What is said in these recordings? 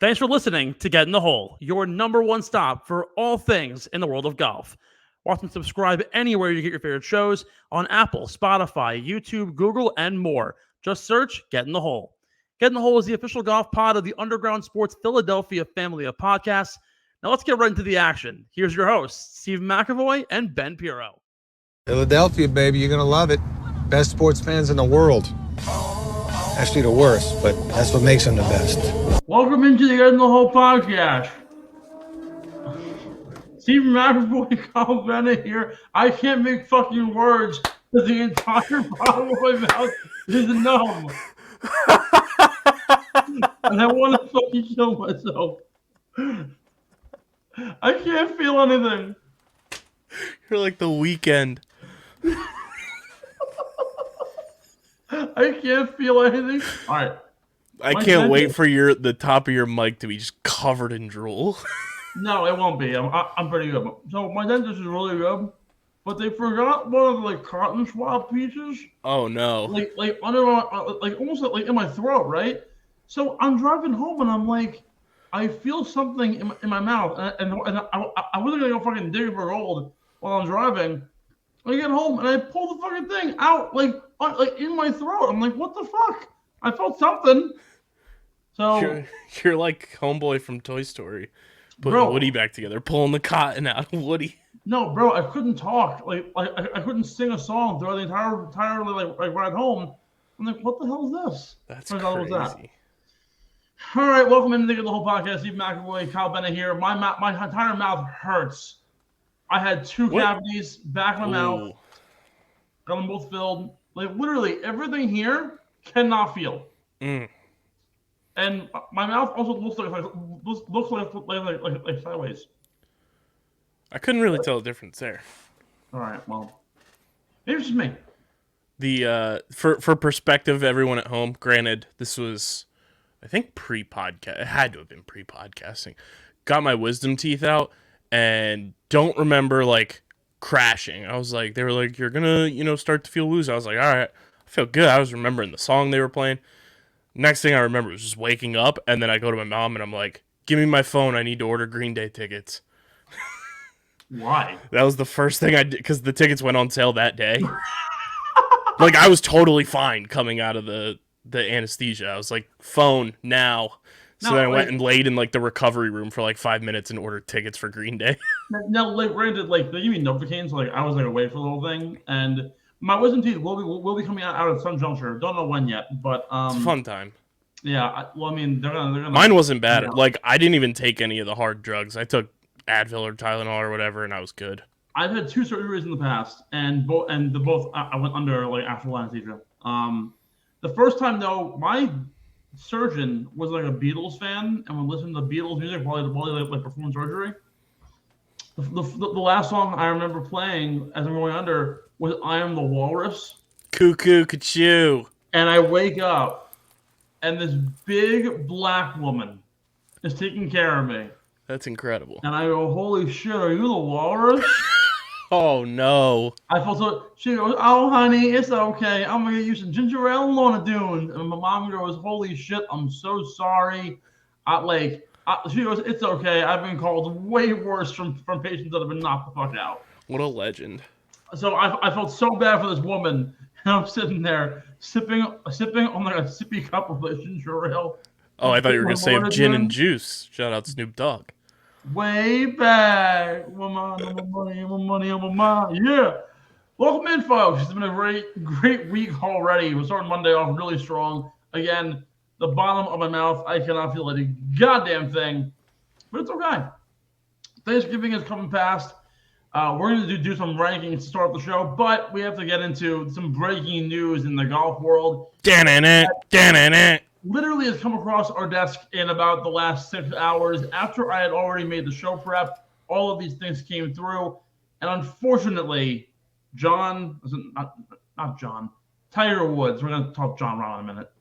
Thanks for listening to Get in the Hole, your number one stop for all things in the world of golf. Watch and subscribe anywhere you get your favorite shows on Apple, Spotify, YouTube, Google, and more. Just search Get in the Hole. Get in the Hole is the official golf pod of the Underground Sports Philadelphia family of podcasts. Now let's get right into the action. Here's your hosts, Steve McAvoy and Ben Pirro. Philadelphia, baby, you're going to love it. Best sports fans in the world. Actually, the worst, but that's what makes them the best. Welcome into the Get in the Hole podcast. Steve McAvoy, Kyle Bennett here. I can't make fucking words because the entire bottom of my mouth is numb. And I want to fucking kill myself. I can't feel anything. You're like The Weeknd. I can't feel anything. All right. I can't wait for the top of your mic to be just covered in drool. No, it won't be. I'm pretty good. So my dentist is really good, but they forgot one of the cotton swab pieces. Oh no! Like under my, almost like in my throat, right? So I'm driving home and I'm like, I feel something in my mouth, and I wasn't gonna go fucking dig for gold while I'm driving. I get home and I pull the fucking thing out like in my throat. I'm like, what the fuck? I felt something. So you're like homeboy from Toy Story, putting Woody back together, pulling the cotton out of Woody. No, bro, I couldn't talk. I couldn't sing a song throughout the entire ride home. I'm like, what the hell is this? That's crazy. All right, welcome into the whole podcast. Steve McAvoy, Kyle Bennett here. My entire mouth hurts. I had two cavities back in my mouth. Got them both filled. Like literally everything here cannot feel. And my mouth also looks like sideways. I couldn't really tell the difference there. All right, well, maybe it's just me. The for perspective, everyone at home. Granted, this was, I think, pre-podcast. It had to have been pre-podcasting. Got my wisdom teeth out and don't remember like crashing. I was like, they were like, you're gonna start to feel woozy. I was like, all right, I feel good. I was remembering the song they were playing. Next thing I remember was just waking up, and then I go to my mom and I'm like, give me my phone. I need to order Green Day tickets. Why? That was the first thing I did because the tickets went on sale that day. Like I was totally fine coming out of the anesthesia. I was like, phone now. So then I went and laid in like the recovery room for like 5 minutes and ordered tickets for Green Day. Now, like granted, like they give me Novocaine, so like I was like away for the whole thing, and my wisdom teeth will be coming out at some juncture. Don't know when yet, but it's a fun time. Yeah, I mean they're gonna. Mine wasn't bad. Like I didn't even take any of the hard drugs. I took Advil or Tylenol or whatever, and I was good. I've had two surgeries in the past, and both I went under like actual anesthesia. The first time though, my surgeon was like a Beatles fan and would listen to the Beatles music while he performed surgery. The last song I remember playing as I'm going under was "I Am the Walrus." Cuckoo, ka-choo. And I wake up, and this big black woman is taking care of me. That's incredible. And I go, holy shit, are you the walrus? Oh, no. I felt so. She goes, oh, honey, it's okay. I'm going to get you some ginger ale and Lorna Doone. And my mom goes, holy shit, I'm so sorry. She goes, it's okay. I've been called way worse from patients that have been knocked the fuck out. What a legend. So I felt so bad for this woman. And I'm sitting there sipping on like a sippy cup of like ginger ale. Oh, I thought you were going to say gin and juice. Shout out Snoop Dogg. Way back. Money. Yeah. Welcome in, folks. It's been a great week already. We're starting Monday off really strong. Again, the bottom of my mouth, I cannot feel a goddamn thing. But it's okay. Thanksgiving is coming past. We're going to do some rankings to start the show, but we have to get into some breaking news in the golf world. Literally has come across our desk in about the last 6 hours after I had already made the show prep. All of these things came through, and unfortunately, Tiger Woods. We're going to talk John Rahm in a minute.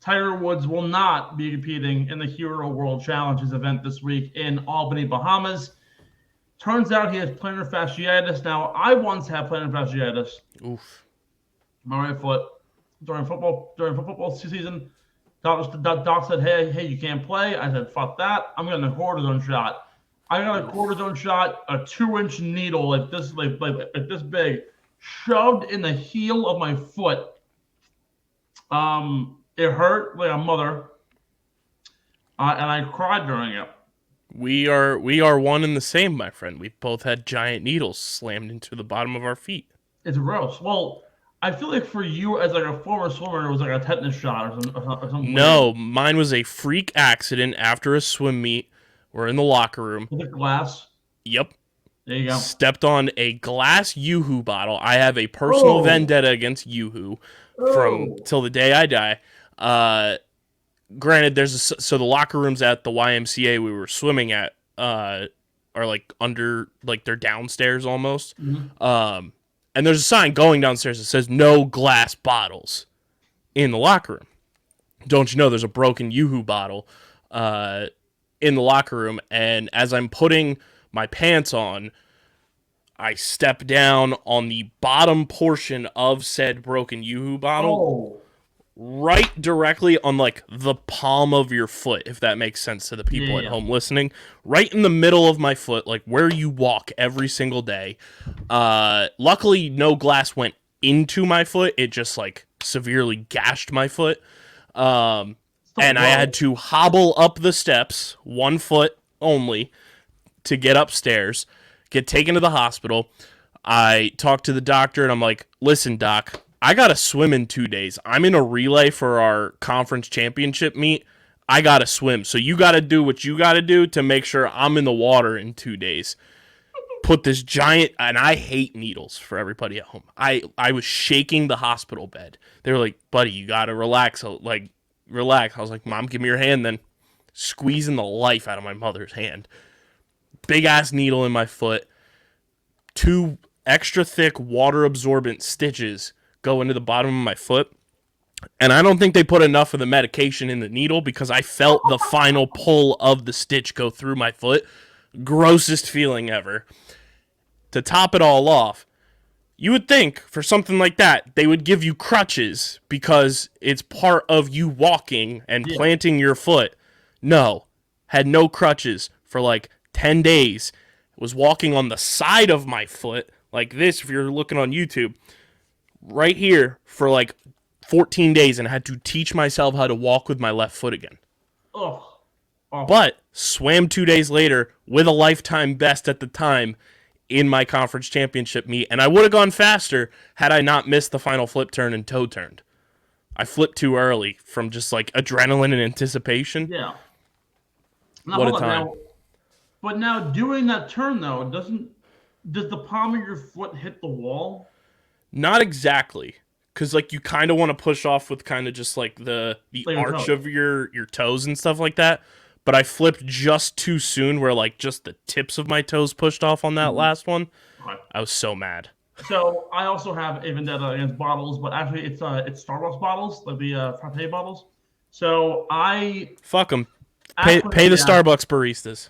Tiger Woods will not be competing in the Hero World Challenges event this week in Albany, Bahamas. Turns out he has plantar fasciitis. Now, I once had plantar fasciitis. Oof. My right foot during football season. Doc said, hey, you can't play. I said, fuck that. I'm getting a cortisone shot. I got a cortisone shot, a 2-inch needle like this big, shoved in the heel of my foot. It hurt like a mother, and I cried during it. We are one and the same, my friend. We've both had giant needles slammed into the bottom of our feet. It's gross. Well, I feel like for you as like a former swimmer, it was like a tetanus shot or something. No, mine was a freak accident after a swim meet. We're in the locker room. With a glass. Yep. There you go. Stepped on a glass Yoo-Hoo bottle. I have a personal vendetta against Yoo-Hoo from till the day I die. Granted, so the locker rooms at the YMCA we were swimming at are like under, like they're downstairs almost. Mm-hmm. And there's a sign going downstairs that says no glass bottles in the locker room. Don't you know there's a broken Yoo-Hoo bottle in the locker room? And as I'm putting my pants on, I step down on the bottom portion of said broken Yoo-Hoo bottle. Right directly on like the palm of your foot, if that makes sense to the people at home listening. Right in the middle of my foot, like where you walk every single day. Luckily, no glass went into my foot. It just like severely gashed my foot. And I had to hobble up the steps, 1 foot only, to get upstairs, get taken to the hospital. I talked to the doctor and I'm like, listen, doc, I got to swim in 2 days. I'm in a relay for our conference championship meet. I got to swim. So you got to do what you got to do to make sure I'm in the water in 2 days. Put this giant, and I hate needles for everybody at home. I was shaking the hospital bed. They were like, buddy, you got to relax. Relax. I was like, Mom, give me your hand then. Squeezing the life out of my mother's hand. Big ass needle in my foot. 2 extra thick water absorbent stitches go into the bottom of my foot. And I don't think they put enough of the medication in the needle because I felt the final pull of the stitch go through my foot. Grossest feeling ever. To top it all off, you would think for something like that, they would give you crutches because it's part of you walking and planting your foot. No. Had no crutches for like 10 days. Was walking on the side of my foot like this if you're looking on YouTube. Right here for like 14 days and I had to teach myself how to walk with my left foot again. But swam 2 days later with a lifetime best at the time in my conference championship meet. And I would have gone faster had I not missed the final flip turn and toe turned. I flipped too early from just like adrenaline and anticipation. Yeah. Now, what a time. But now doing that turn though, does the palm of your foot hit the wall? Not exactly, because like you kind of want to push off with kind of just like the arch of your toes and stuff like that. But I flipped just too soon, where like just the tips of my toes pushed off on that last one. Right. I was so mad. So I also have a vendetta against bottles, but actually it's Starbucks bottles, like the frappe bottles. So I fuck them. Pay the Starbucks baristas.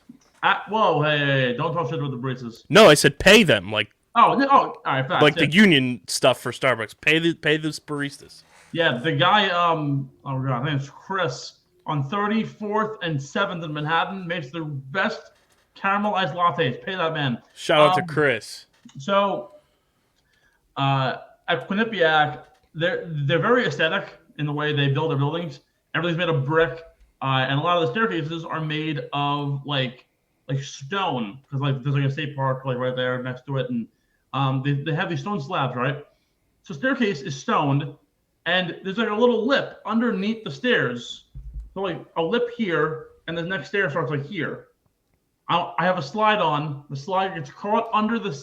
Whoa, hey, don't talk shit with the baristas. No, I said pay them, like. All right, fast. Like the union stuff for Starbucks. Pay the baristas. Yeah, the guy, oh god, I think it's Chris, on 34th and 7th in Manhattan, makes the best caramelized lattes. Pay that man. Shout out to Chris. So, at Quinnipiac, they're very aesthetic in the way they build their buildings. Everything's made of brick, and a lot of the staircases are made of like stone, because like there's like a state park like right there next to it, and they have these stone slabs, right? So staircase is stoned, and there's like a little lip underneath the stairs. So like a lip here, and the next stair starts like here. I have a slide on. The slide gets caught under the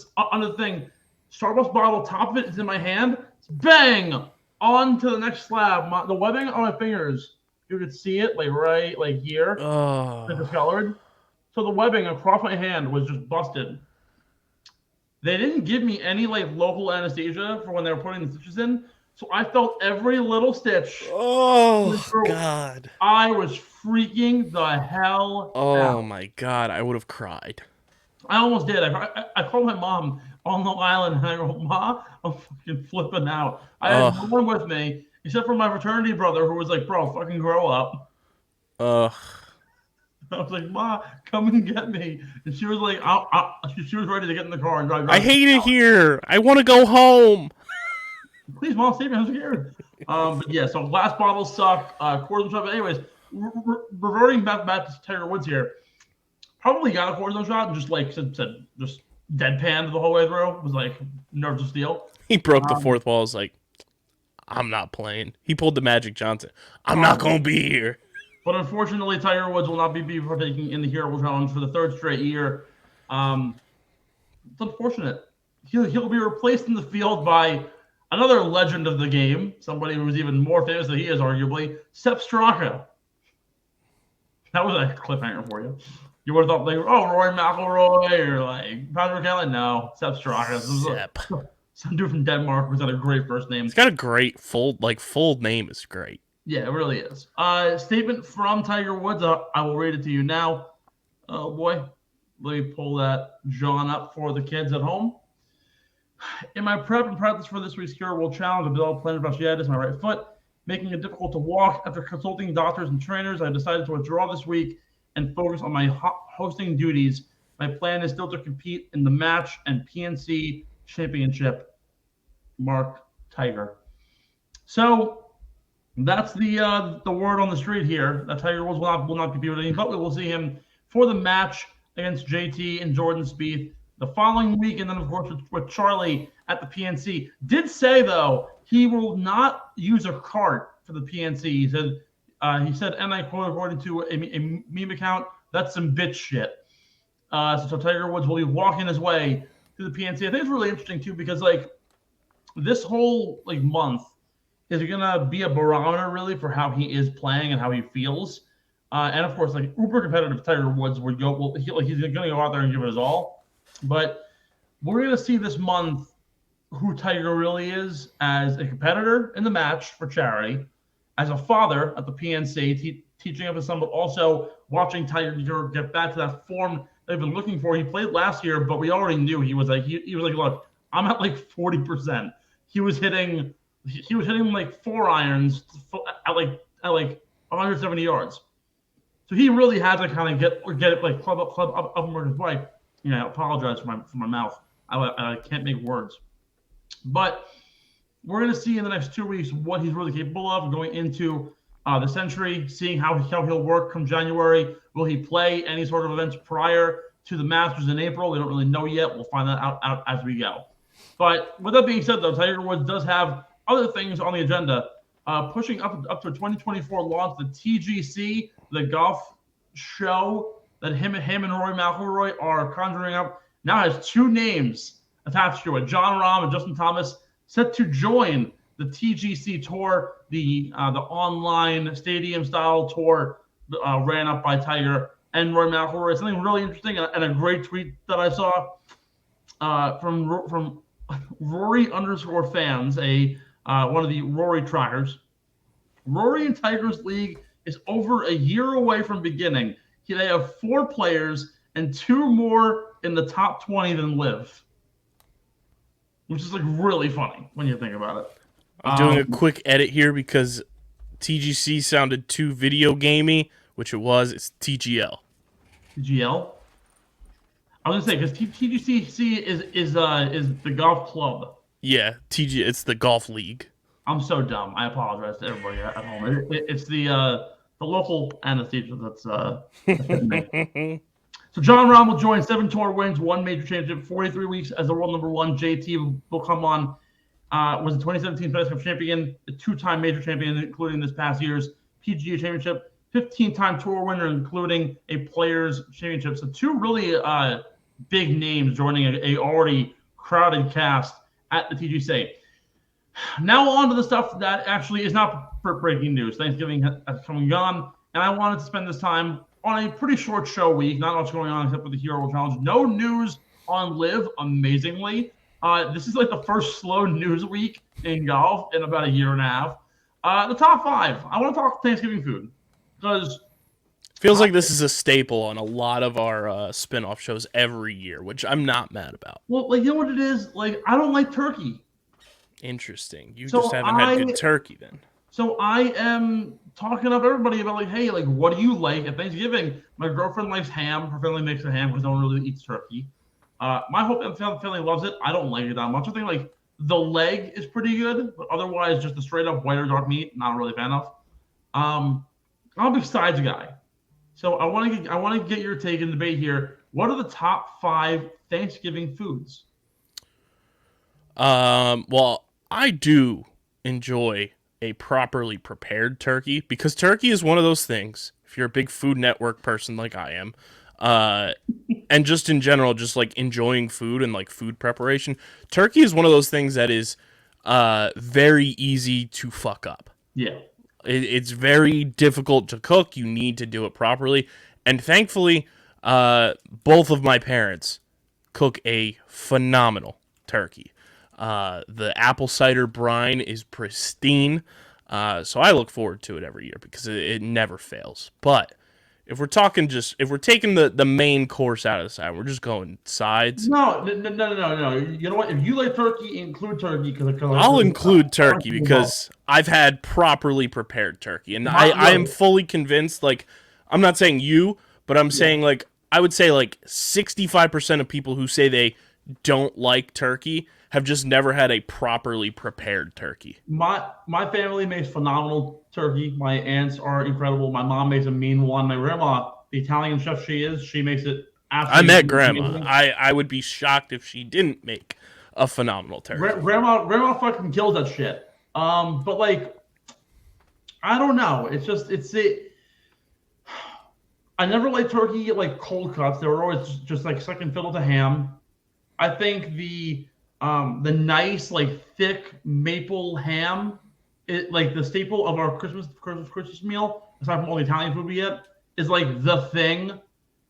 thing. Starbucks bottle, top of it is in my hand. Bang! Onto the next slab. The webbing on my fingers, you could see it like here. Discolored. So the webbing across my hand was just busted. They didn't give me any like local anesthesia for when they were putting the stitches in, so I felt every little stitch. Oh god! I was freaking the hell out. Oh my god! I would have cried. I almost did. I called my mom on Long Island and I go, Ma, I'm fucking flipping out. I had no one with me, Except for my fraternity brother, who was like, "Bro, fucking grow up." Ugh. I was like, "Ma, come and get me," and she was like, she was ready to get in the car and drive. I hate it here. I want to go home. Please, Mom, save me. I'm scared. But yeah, so glass bottles suck. Cortisone shot. But anyways, reverting back to Tiger Woods here, probably got a cortisone shot and just like said just deadpanned the whole way through. Was like nerves of steel. He broke the fourth wall. Was like, I'm not playing. He pulled the Magic Johnson. I'm not gonna be here. But unfortunately, Tiger Woods will not be partaking in the Hero Challenge for the third straight year. It's unfortunate. He'll be replaced in the field by another legend of the game, somebody who's even more famous than he is, arguably, Sepp Straka. That was a cliffhanger for you. You would have thought, like, oh, Rory McIlroy or like Patrick Kelly. No, Sepp Straka. Sepp. Some dude from Denmark who's got a great first name. He's got a great full name is great. Yeah, it really is. Statement from Tiger Woods. I will read it to you now. Oh boy, let me pull that John up for the kids at home. In my prep and practice for this week's Hero World Challenge, I developed plantar fasciitis in my right foot, making it difficult to walk. After consulting doctors and trainers, I decided to withdraw this week and focus on my hosting duties. My plan is still to compete in the match and PNC championship. Mark Tiger. So that's the word on the street here. That Tiger Woods will not be competing, but we will see him for the match against JT and Jordan Spieth the following week, and then of course with Charlie at the PNC. Did say though he will not use a cart for the PNC. He said, and I quote, according to a meme account, that's some bitch shit. So Tiger Woods will be walking his way to the PNC. I think it's really interesting too because like this whole like month is gonna be a barometer really for how he is playing and how he feels. And of course, like uber competitive Tiger Woods would go. Well, he's gonna go out there and give it his all. But we're going to see this month who Tiger really is as a competitor in the match for charity, as a father at the PNC, teaching up his son, but also watching Tiger get back to that form they've been looking for. He played last year, but we already knew he was like, look, I'm at like 40%. He was hitting like 4 irons at like 170 yards. So he really had to kind of get it like club up and work his way. I apologize for my mouth. I can't make words. But we're going to see in the next 2 weeks what he's really capable of going into the Century, seeing how he'll work come January. Will he play any sort of events prior to the Masters in April? We don't really know yet. We'll find that out as we go. But with that being said, though, Tiger Woods does have other things on the agenda. Pushing up to 2024 launch, the TGC, the golf show that him and Rory McIlroy are conjuring up, now has 2 names attached to it. John Rahm and Justin Thomas set to join the TGC Tour, the online stadium-style tour ran up by Tiger and Rory McIlroy. Something really interesting and a great tweet that I saw from Rory_fans, one of the Rory trackers. Rory and Tiger's league is over a year away from beginning. They have 4 players and 2 more in the top 20 than live, which is like really funny when you think about it. I'm doing a quick edit here because TGC sounded too video gamey, which it was. It's TGL. TGL. I was gonna say because TGC is the golf club. Yeah, it's the golf league. I'm so dumb. I apologize to everybody at home. It's the local anesthesia that's me. So John Rahm will join 7 tour wins, 1 major championship, 43 weeks as the world number 1. JT will come on, was the 2017 FedEx Cup champion, a 2-time major champion, including this past year's PGA championship, 15-time tour winner, including a Players Championship. So 2 really big names joining a already crowded cast at the TGC. Now on to the stuff that actually is not breaking news. Thanksgiving has come and gone, and I wanted to spend this time on a pretty short show week. Not much going on except for the Hero World Challenge. No news on Live, amazingly. This is like the first slow news week in golf in about a year and a half. The top 5. I want to talk Thanksgiving food because feels like this is a staple on a lot of our spin-off shows every year, which I'm not mad about. Well, like, you know what it is? Like, I don't like turkey. Interesting. You just haven't had good turkey then. So I am talking up everybody about like, hey, like, what do you like at Thanksgiving? My girlfriend likes ham. Her family makes a ham because no one really eats turkey. My whole family loves it. I don't like it that much. I think like the leg is pretty good, but otherwise, just the straight up white or dark meat, not really a fan of. Um, I'm a big sides guy, so I want to get your take and debate here. What are the top 5 Thanksgiving foods? Well, I do enjoy a properly prepared turkey because turkey is one of those things. If you're a big Food Network person like I am, uh, and just in general, just like enjoying food and like food preparation, turkey is one of those things that is very easy to fuck up. Yeah, It's very difficult to cook. You need to do it properly, and thankfully, both of my parents cook a phenomenal turkey. The apple cider brine is pristine, so I look forward to it every year because it never fails. But if we're taking the main course out of the side, we're just going sides. no. You know what? If you like turkey, include turkey because I'll include turkey because I've had properly prepared turkey, and I am fully convinced. Like, I'm not saying you, but I'm saying like I would say like 65% of people who say they don't like turkey have just never had a properly prepared turkey. My family makes phenomenal turkey. My aunts are incredible. My mom makes a mean one. My grandma, the Italian chef she is, she makes it I absolutely met grandma. amazing. I would be shocked if she didn't make a phenomenal turkey. Grandma fucking kills that shit. But like I don't know. It's it. I never liked turkey like cold cuts. They were always just like second fiddle to ham. I think the nice like thick maple ham, it like the staple of our Christmas meal, aside from all the Italian food we get, is like the thing.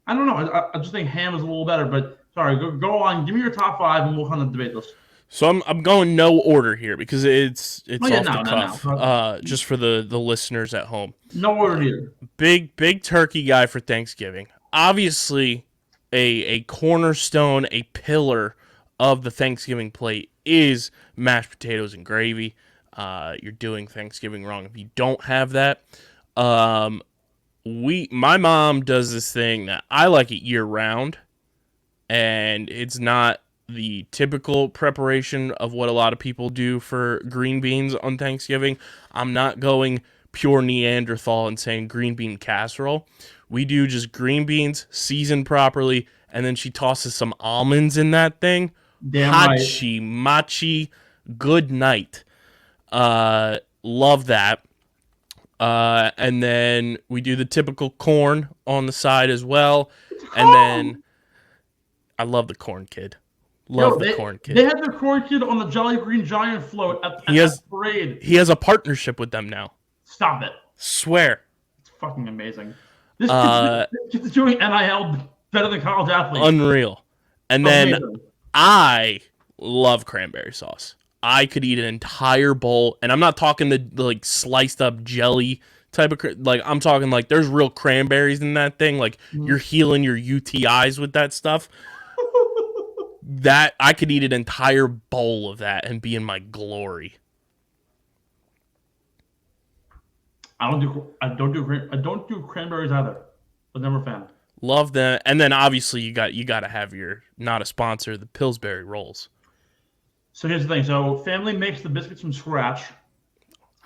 I don't know. I just think ham is a little better. But sorry, go on. Give me your top 5, and we'll kind of debate this. So I'm going no order here because it's Oh yeah, off the cuff. no. Just for the listeners at home. No order here. Big turkey guy for Thanksgiving. Obviously, a cornerstone, a pillar of the Thanksgiving plate is mashed potatoes and gravy. You're doing Thanksgiving wrong if you don't have that. My mom does this thing that I like it year round, and it's not the typical preparation of what a lot of people do for green beans on Thanksgiving. I'm not going pure Neanderthal and saying green bean casserole. We do just green beans seasoned properly, and then she tosses some almonds in that thing. Damn Hachi machi, good night. Love that. And then we do the typical corn on the side as well. And then I love the corn kid. Love the corn kid. They had the corn kid on the Jolly Green Giant float at the parade. He has a partnership with them now. Stop it. Swear. It's fucking amazing. This kid's doing NIL better than college athletes. Unreal. And then I love cranberry sauce. I could eat an entire bowl, and I'm not talking the like sliced up jelly type of like I'm talking like there's real cranberries in that thing. Like you're healing your UTIs with that stuff. That I could eat an entire bowl of that and be in my glory. I don't do cranberries either. Was never a fan. Love them, and then obviously you got to have your not a sponsor the Pillsbury rolls. So here's the thing. So family makes the biscuits from scratch.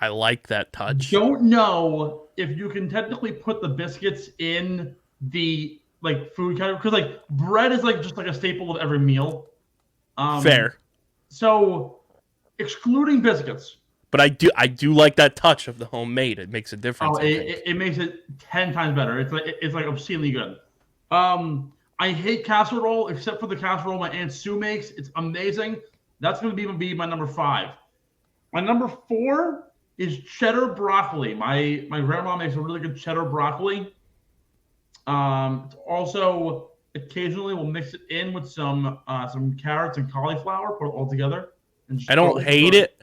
I like that touch. Don't know if you can technically put the biscuits in the like food category because like bread is like just like a staple of every meal. Fair. So excluding biscuits. But I do like that touch of the homemade. It makes a difference. It makes it 10 times better. It's like obscenely good. I hate casserole except for the casserole my Aunt Sue makes. It's amazing. That's going to be my number 5. My number 4 is cheddar broccoli. My grandma makes a really good cheddar broccoli. Also, occasionally we'll mix it in with some carrots and cauliflower, put it all together. And I don't hate it.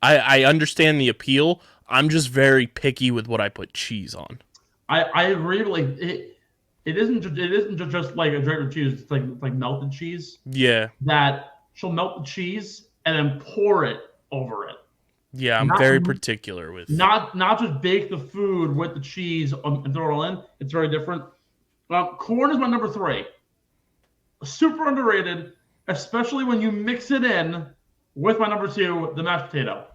I understand the appeal. I'm just very picky with what I put cheese on. I agree. But like it isn't just like a drip of cheese. It's like melted cheese. Yeah. That she'll melt the cheese and then pour it over it. Yeah, I'm Not very particular with. not just bake the food with the cheese and throw it all in. It's very different. Corn is my number 3. Super underrated, especially when you mix it in with my number 2, the mashed potato.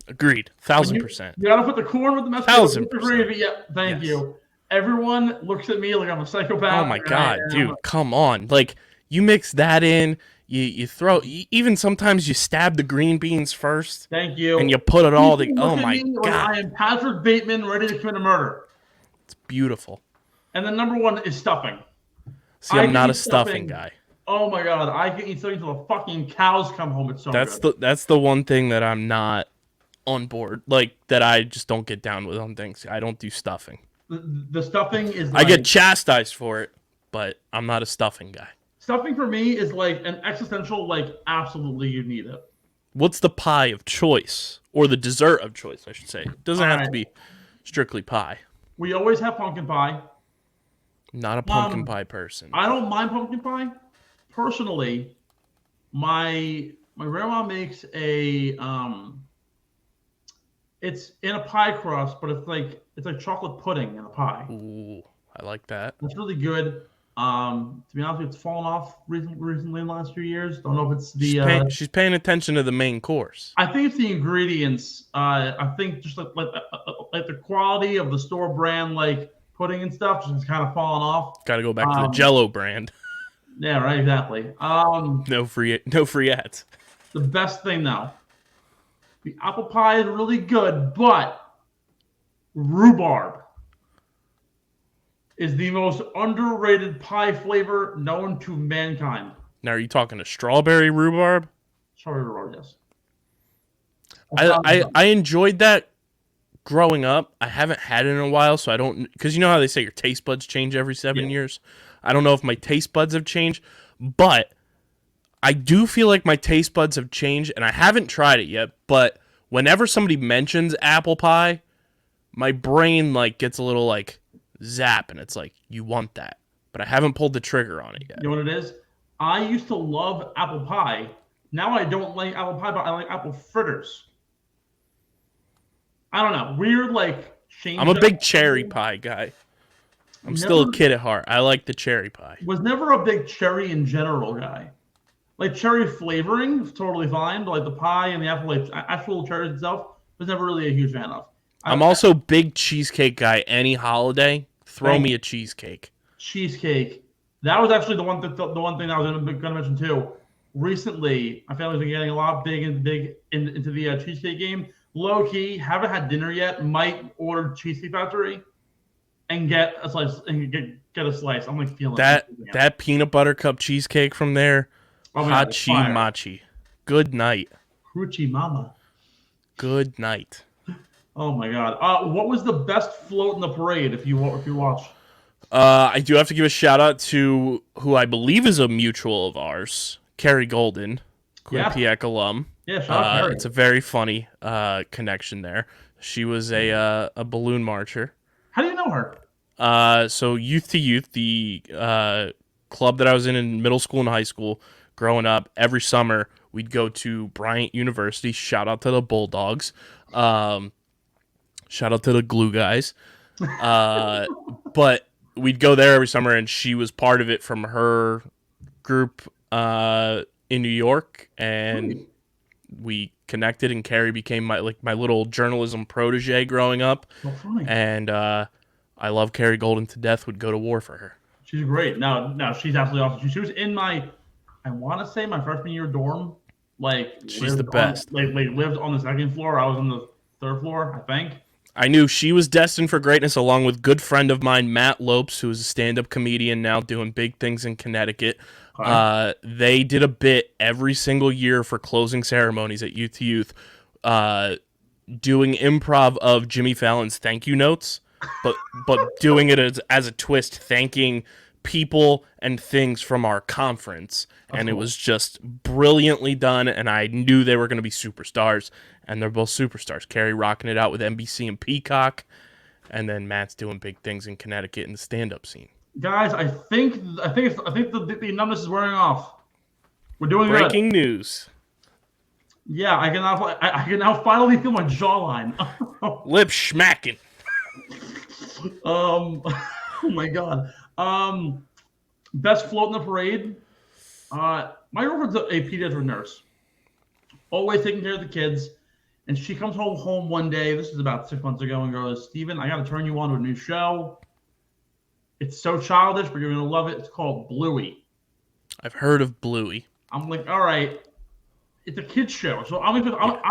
Agreed. When 1,000%. you gotta put the corn with the mashed potato with the 1,000%. gravy. Yeah, thank Yes. you. Everyone looks at me like I'm a psychopath. Oh my and I god, am. dude, come on. Like, you mix that in, you throw, even sometimes you stab the green beans first Thank and you. you put it all People oh look at my me like I god. am Patrick Bateman ready to commit a murder. It's beautiful. And then number 1 is stuffing. See, I I'm can not eat a stuffing guy. Oh my god, I can eat stuffing until the fucking cows come home. It's so good. That's the one thing that I'm not on board. Like, that I just don't get down with on things. I don't do stuffing. The stuffing is I like get chastised for it, but I'm not a stuffing guy. stuffing for me is like an existential absolutely you need it. What's the pie of choice? Or the dessert of choice, I should say. It doesn't have to be strictly pie. We always have pumpkin pie. Not a pumpkin pie person. I don't mind pumpkin pie. Personally, my grandma makes a it's in a pie crust, but it's like chocolate pudding in a pie. Ooh, I like that. It's really good. To be honest with you, it's fallen off recently in the last few years. Don't know if it's the She's paying attention to the main course. I think it's the ingredients. I think just like the quality of the store brand pudding and stuff just kind of fallen off. Got to go back to the Jello brand. Yeah, right, exactly. No free ads. The best thing though, the apple pie is really good, but rhubarb is the most underrated pie flavor known to mankind. Now, are you talking a strawberry rhubarb? Strawberry rhubarb, yes. I enjoyed that growing up. I haven't had it in a while, so I don't, because you know how they say your taste buds change every 7 years? I don't know if my taste buds have changed, but I do feel like my taste buds have changed, and I haven't tried it yet, but whenever somebody mentions apple pie, my brain gets a little zap, and it's like, you want that. But I haven't pulled the trigger on it yet. You know what it is? I used to love apple pie. Now I don't like apple pie, but I like apple fritters. I don't know. Weird change. I'm a big cherry pie guy. I'm still a kid at heart. I like the cherry pie. Was never a big cherry in general guy. Like cherry flavoring, totally fine, but the pie and the actual cherries itself, was never really a huge fan of. I'm also big cheesecake guy. Any holiday, throw me a cheesecake. Cheesecake. That was actually the one thing I was going to mention too. Recently, my family's been getting a lot big into the cheesecake game. Low key, haven't had dinner yet. Might order Cheesecake Factory and get a slice. Get a slice. I'm feeling that peanut butter cup cheesecake from there. Oh, Hachi machi. Good night. Hoochie mama. Good night. Oh my god. What was the best float in the parade if you watch? I do have to give a shout out to who I believe is a mutual of ours, Carrie Golden, Quinnipiac alum. Yeah, shout out Carrie. It's a very funny connection there. She was a balloon marcher. How do you know her? So Youth to Youth, the club that I was in middle school and high school, growing up, every summer we'd go to Bryant University. Shout out to the Bulldogs. Shout out to the Glue Guys. But we'd go there every summer, and she was part of it from her group in New York, and we connected, and Carrie became my little journalism protege growing up. So funny. And I love Carrie Golden to death. Would go to war for her. She's great. No, she's absolutely awesome. She was in I want to say my freshman year dorm. She's the best. Lived on the second floor. I was on the third floor, I think. I knew she was destined for greatness, along with good friend of mine, Matt Lopes, who is a stand-up comedian now doing big things in Connecticut. Okay. They did a bit every single year for closing ceremonies at Youth to Youth, doing improv of Jimmy Fallon's thank you notes, but doing it as a twist, thanking people and things from our conference. And It was just brilliantly done, and I knew they were going to be superstars, and they're both superstars. Carrie rocking it out with NBC and Peacock, and then Matt's doing big things in Connecticut in the stand-up scene. Guys, I think the numbness is wearing off. We're doing breaking news. Yeah, I can now finally feel my jawline. Lip schmacking. Oh my god. Best float in the parade. My girlfriend's a pediatric nurse, always taking care of the kids. And she comes home one day. This is about 6 months ago, and goes, "Steven, I got to turn you on to a new show. It's so childish, but you're gonna love it. It's called Bluey." I've heard of Bluey. I'm like, "All right, it's a kids show, so I'm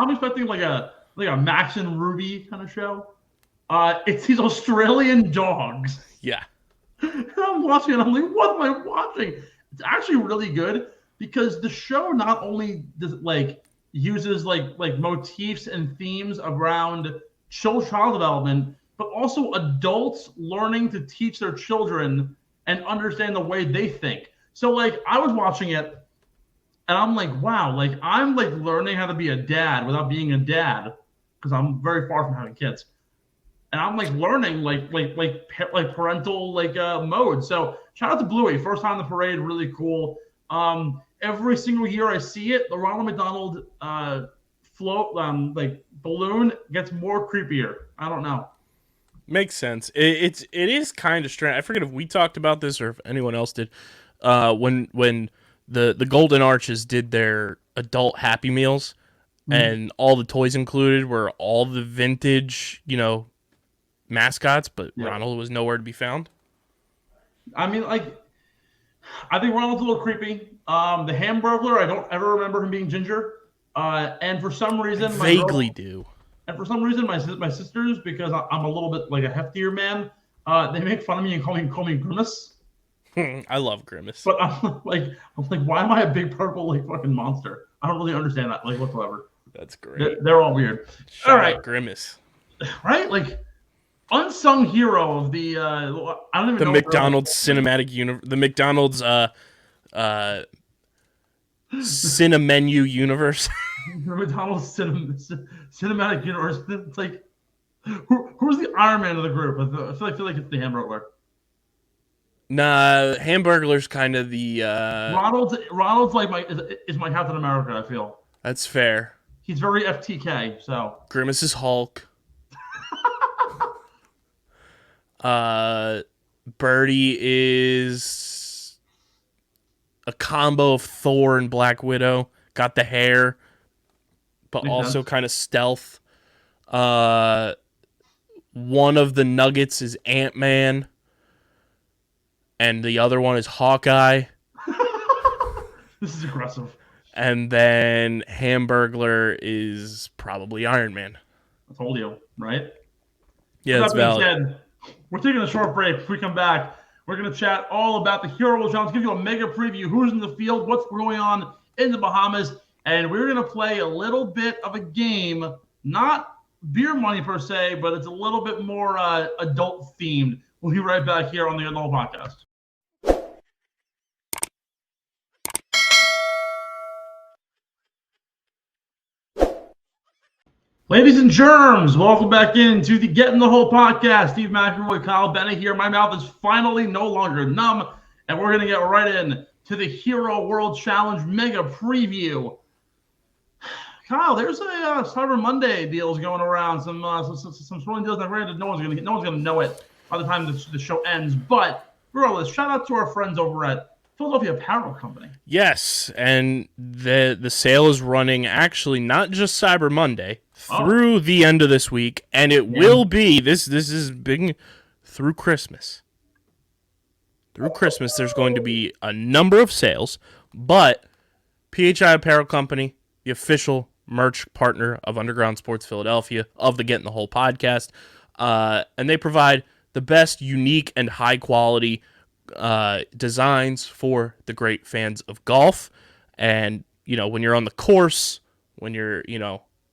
expecting like a Max and Ruby kind of show. It's these Australian dogs." Yeah. And I'm watching it. I'm like, "What am I watching?" It's actually really good because the show not only does uses motifs and themes around child development, but also adults learning to teach their children and understand the way they think. So I was watching it and I'm like, wow, I'm learning how to be a dad without being a dad because I'm very far from having kids. And I'm learning parental mode. So shout out to Bluey, first time in the parade, really cool. Every single year I see it, the Ronald McDonald float balloon gets more creepier. I don't know. Makes sense. It is kind of strange. I forget if we talked about this or if anyone else did. When the Golden Arches did their adult Happy Meals, and all the toys included were all the vintage, mascots, but Ronald was nowhere to be found. I mean, I think Ronald's a little creepy. The Hamburglar, I don't ever remember him being ginger. And for some reason, Vaguely do. And for some reason, my sisters, because I'm a little bit a heftier man, they make fun of me and call me Grimace. I love Grimace. But I'm like, why am I a big purple fucking monster? I don't really understand that whatsoever. That's great. They're all weird. Shout all right, out Grimace. Right? Unsung hero of the I don't even the know McDonald's cinematic universe. The McDonald's Cinemenu universe. The McDonald's cinematic universe. It's who's the Iron Man of the group? I feel like it's the Hamburglar. Nah, Hamburglar's kind of the Ronald's is my Captain America, I feel. That's fair. He's very FTK, so Grimace is Hulk. Birdie is a combo of Thor and Black Widow. Got the hair, but also kind of stealth. One of the Nuggets is Ant-Man, and the other one is Hawkeye. This is aggressive. And then Hamburglar is probably Iron Man. I told you, right? Yeah, that's valid. Said, we're taking a short break. If we come back, we're going to chat all about the Hero World Challenge, give you a mega preview, who's in the field, what's going on in the Bahamas, and we're going to play a little bit of a game, not beer money per se, but it's a little bit more adult themed. We'll be right back here on the Adult Podcast. Ladies and germs, welcome back into the Get in the Hole podcast. Steve McAvoy, Kyle Bennett here. My mouth is finally no longer numb, and we're going to get right in to the Hero World Challenge mega preview. Kyle, there's a Cyber Monday deals going around. Some swirling deals. Now, granted, no one's gonna know it by the time the show ends. But regardless, shout out to our friends over at Philadelphia Apparel Company. Yes, and the sale is running actually not just Cyber Monday through the end of this week, and it will be this is big through Christmas. Through Christmas, there's going to be a number of sales, but PHI Apparel Company, the official merch partner of Underground Sports Philadelphia, of the Get in the Hole podcast, and they provide the best, unique, and high-quality designs for the great fans of golf. And, when you're on the course, when you're,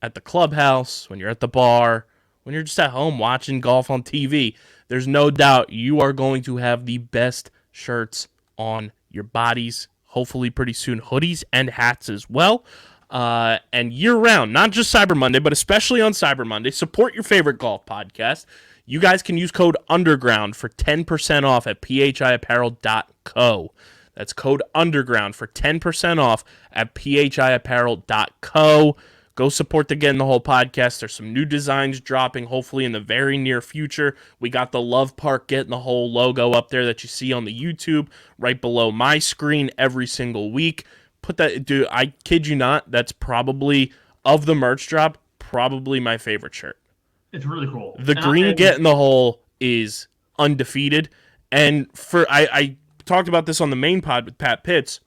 at the clubhouse, when you're at the bar, when you're just at home watching golf on TV, there's no doubt you are going to have the best shirts on your bodies, hopefully pretty soon hoodies and hats as well. And year-round, not just Cyber Monday, but especially on Cyber Monday, support your favorite golf podcast. You guys can use code UNDERGROUND for 10% off at phiapparel.co. That's code underground for 10% off at phiapparel.co. Go support the Get in the Hole podcast. There's some new designs dropping, hopefully in the very near future. We got the Love Park Get in the Hole logo up there that you see on the YouTube right below my screen every single week. Put that, dude, I kid you not, that's probably, of the merch drop, probably my favorite shirt. It's really cool. The green Get in the Hole is undefeated. And I talked about this on the main pod with Pat Pitts.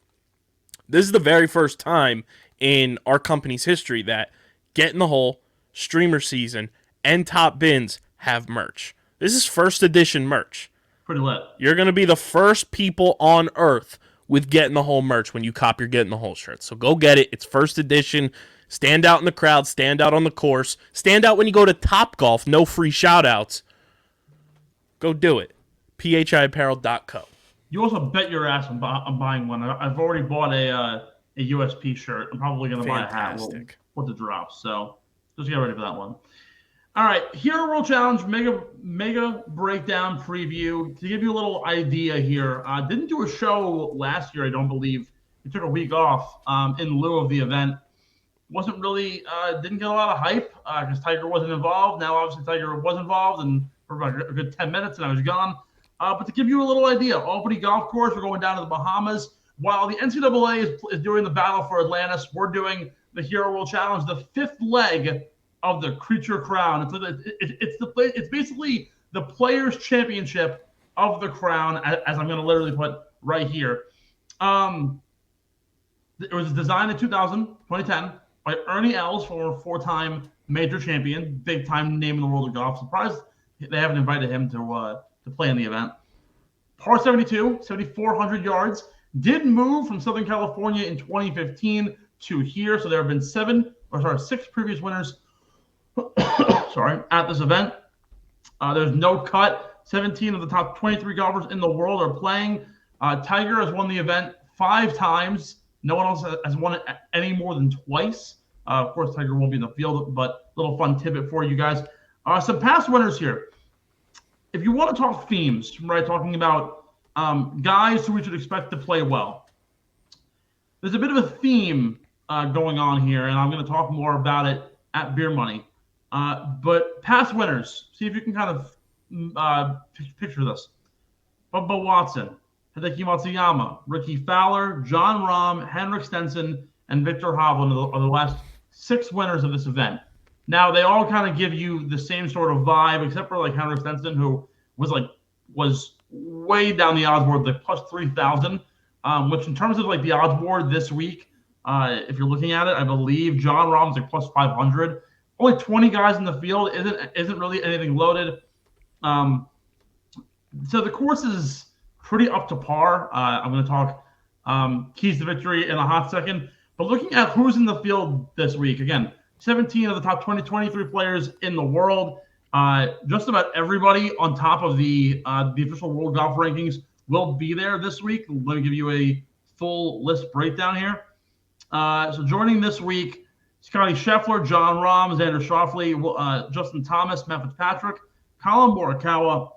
This is the very first time in our company's history that Get in the Hole, Streamer Season, and Top Bins have merch. This is first edition merch. Pretty lit. You're going to be the first people on earth with Get in the Hole merch when you cop your Get in the Hole shirt. So go get it. It's first edition. Stand out in the crowd. Stand out on the course. Stand out when you go to Topgolf. No free shout-outs. Go do it. phiapparel.co. You also bet your ass on buying one. I've already bought a USP shirt. I'm probably going to buy a hat with the drops. So just get ready for that one. All right, Hero World Challenge mega breakdown preview. To give you a little idea here, didn't do a show last year, I don't believe. We took a week off in lieu of the event. Wasn't really, didn't get a lot of hype because Tiger wasn't involved. Now, obviously, Tiger was involved and for about a good 10 minutes and I was gone. But to give you a little idea, Albany Golf Course, we're going down to the Bahamas. While the NCAA is doing the battle for Atlantis, we're doing the Hero World Challenge, the fifth leg of the Creature Crown. It's basically the Players' Championship of the Crown, as I'm going to literally put right here. It was designed in 2010 by Ernie Els, former four-time major champion, big-time name in the world of golf. Surprised they haven't invited him to play in the event. Par 72, 7,400 yards. Did move from Southern California in 2015 to here, so there have been six previous winners at this event. There's no cut. 17 of the top 23 golfers in the world are playing. Tiger has won the event 5 times. No one else has won it any more than twice. Of course, Tiger won't be in the field, but little fun tidbit for you guys. Some past winners here. If you want to talk themes, right, talking about guys who we should expect to play well, there's a bit of a theme going on here, and I'm going to talk more about it at Beer Money. But past winners, see if you can kind of picture this. Bubba Watson, Hideki Matsuyama, Ricky Fowler, John Rahm, Henrik Stenson, and Victor Hovland are the last 6 winners of this event. Now, they all kind of give you the same sort of vibe, except for like Henrik Stenson, who was way down the odds board, like plus 3,000, which in terms of like the odds board this week, if you're looking at it, I believe John Rahm's like plus 500. Only 20 guys in the field isn't really anything loaded. So the course is pretty up to par. I'm going to talk keys to victory in a hot second. But looking at who's in the field this week, again, 17 of the top 23 players in the world. Just about everybody on top of the official World Golf Rankings will be there this week. Let me give you a full list breakdown here. So joining this week, Scotty Scheffler, John Rahm, Xander Schauffele, Justin Thomas, Matt Fitzpatrick, Colin Morikawa,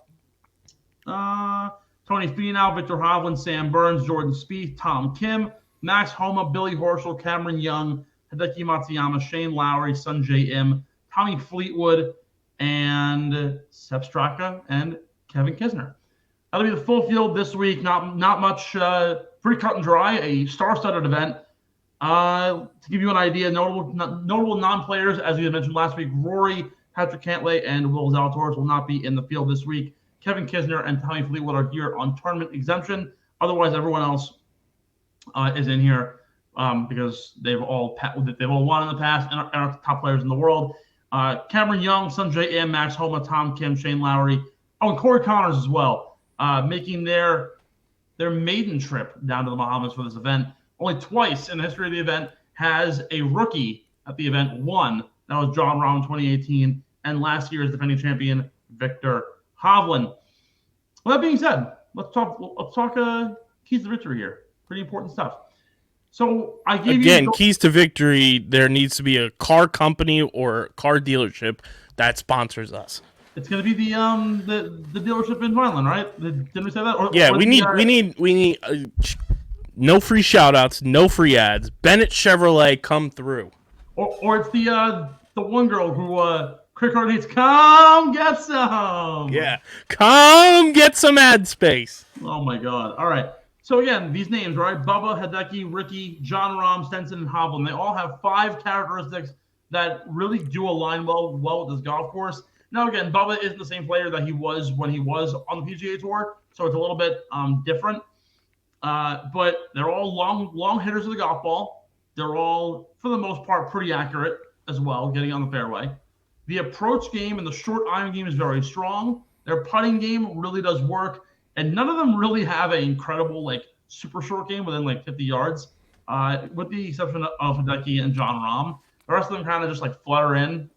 Tony Finau, Victor Hovland, Sam Burns, Jordan Spieth, Tom Kim, Max Homa, Billy Horschel, Cameron Young, Hideki Matsuyama, Shane Lowry, Sungjae Im, Tommy Fleetwood, and Sepp Straka and Kevin Kisner. That'll be the full field this week. Not much, pretty cut and dry. A star-studded event. To give you an idea, notable non-players, as we had mentioned last week, Rory, Patrick Cantlay, and Will Zalatoris will not be in the field this week. Kevin Kisner and Tommy Fleetwood are here on tournament exemption. Otherwise, everyone else is in here because they've all won in the past and are top players in the world. Cameron Young, Sungjae Im, Max Homa, Tom Kim, Shane Lowry, and Corey Connors as well, making their maiden trip down to the Bahamas for this event. Only twice in the history of the event has a rookie at the event won. That was John Rahm in 2018, and last year's defending champion Victor Hovland. Well, that being said, let's talk keys to victory here. Pretty important stuff. So I gave you keys to victory. There needs to be a car company or car dealership that sponsors us. It's going to be the dealership in Vineland, right? Didn't we say that? We need No free shout-outs, no free ads. Bennett Chevrolet, come through. Or it's the one girl who quick card needs come get some. Yeah, come get some ad space. Oh my God! All right. So again, these names, right? Bubba, Hideki, Ricky, John Rahm, Stenson, and Hovland. They all have 5 characteristics that really do align well with this golf course. Now again, Bubba isn't the same player that he was when he was on the PGA Tour, so it's a little bit different. But they're all long hitters of the golf ball. They're all, for the most part, pretty accurate as well, getting on the fairway. The approach game and the short iron game is very strong. Their putting game really does work. And none of them really have an incredible, super short game within, 50 yards, with the exception of Hideki and John Rahm. The rest of them kind of just, flutter in.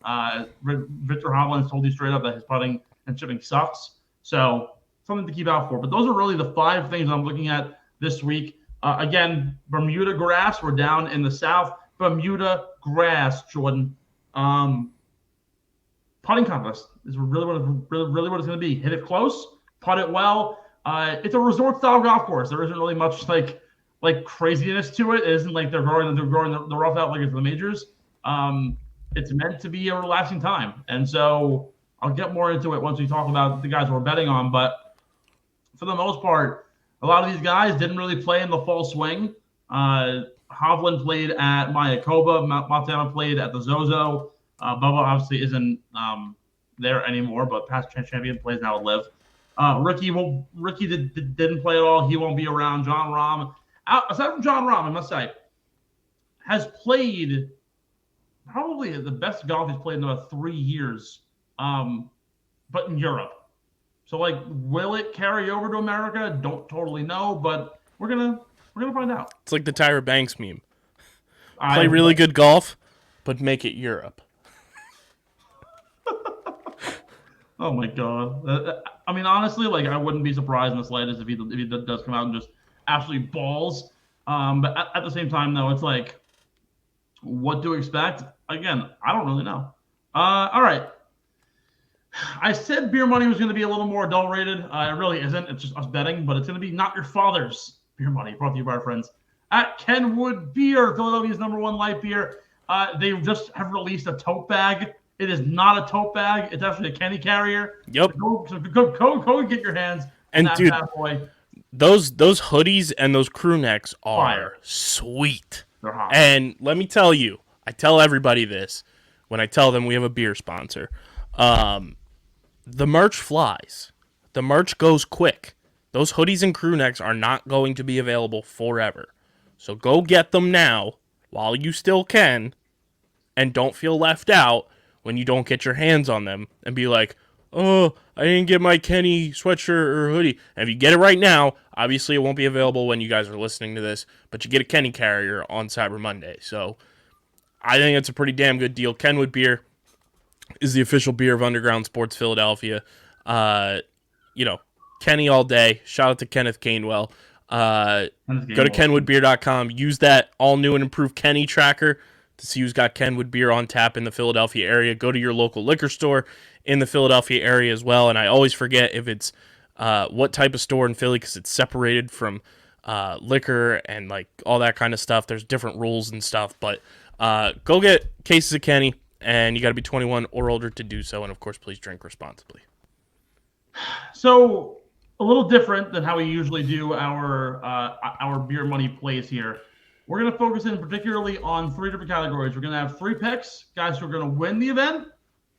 Victor Hovland told you straight up that his putting and chipping sucks. So something to keep out for. But those are really the 5 things I'm looking at this week. Again, Bermuda grass. We're down in the south. Bermuda grass, Jordan. Putting contest is really what it's going to be. Hit it close, putt it well. It's a resort style golf course. There isn't really much like craziness to it. It isn't like they're growing the rough out like it's the majors. It's meant to be a relaxing time, and so I'll get more into it once we talk about the guys we're betting on. But for the most part, a lot of these guys didn't really play in the full swing. Hovland played at Mayakoba. Montana played at the Zozo. Bubba obviously isn't there anymore, but past champion plays now at Live. Ricky didn't play at all. He won't be around. John Rahm, aside from John Rahm, I must say, has played probably the best golf he's played in about 3 years, but in Europe. So, will it carry over to America? Don't totally know, but we're gonna find out. It's like the Tyra Banks meme. Play really good golf, but make it Europe. Oh my God! I mean, honestly, I wouldn't be surprised in the slightest if he does come out and just absolutely balls. But at the same time, though, it's what to expect? Again, I don't really know. All right. I said beer money was going to be a little more adult rated. It really isn't. It's just us betting, but it's going to be not your father's beer money. Brought to you by our friends at Kenwood Beer, Philadelphia's #1 light beer. They just have released a tote bag. It is not a tote bag. It's actually a Kenny carrier. Yep. So go and get your hands. And dude, bad boy. Those hoodies and those crew necks are Fire. Sweet. They're hot. And let me tell you, I tell everybody this when I tell them we have a beer sponsor. The merch flies. The merch goes quick. Those hoodies and crew necks are not going to be available forever. So go get them now while you still can, and don't feel left out when you don't get your hands on them and be like, oh, I didn't get my Kenny sweatshirt or hoodie. And if you get it right now, obviously it won't be available when you guys are listening to this, but you get a Kenny carrier on Cyber Monday. So I think it's a pretty damn good deal. Kenwood Beer is the official beer of Underground Sports Philadelphia. Kenny all day. Shout out to Kenneth Gainwell. Go to kenwoodbeer.com. Use that all new and improved Kenny tracker to see who's got Kenwood Beer on tap in the Philadelphia area. Go to your local liquor store in the Philadelphia area as well. And I always forget if it's what type of store in Philly, because it's separated from liquor and all that kind of stuff. There's different rules and stuff. But go get cases of Kenny, and you got to be 21 or older to do so. And, of course, please drink responsibly. So a little different than how we usually do our beer money plays here. We're going to focus in particularly on 3 different categories. We're going to have 3 picks, guys who are going to win the event,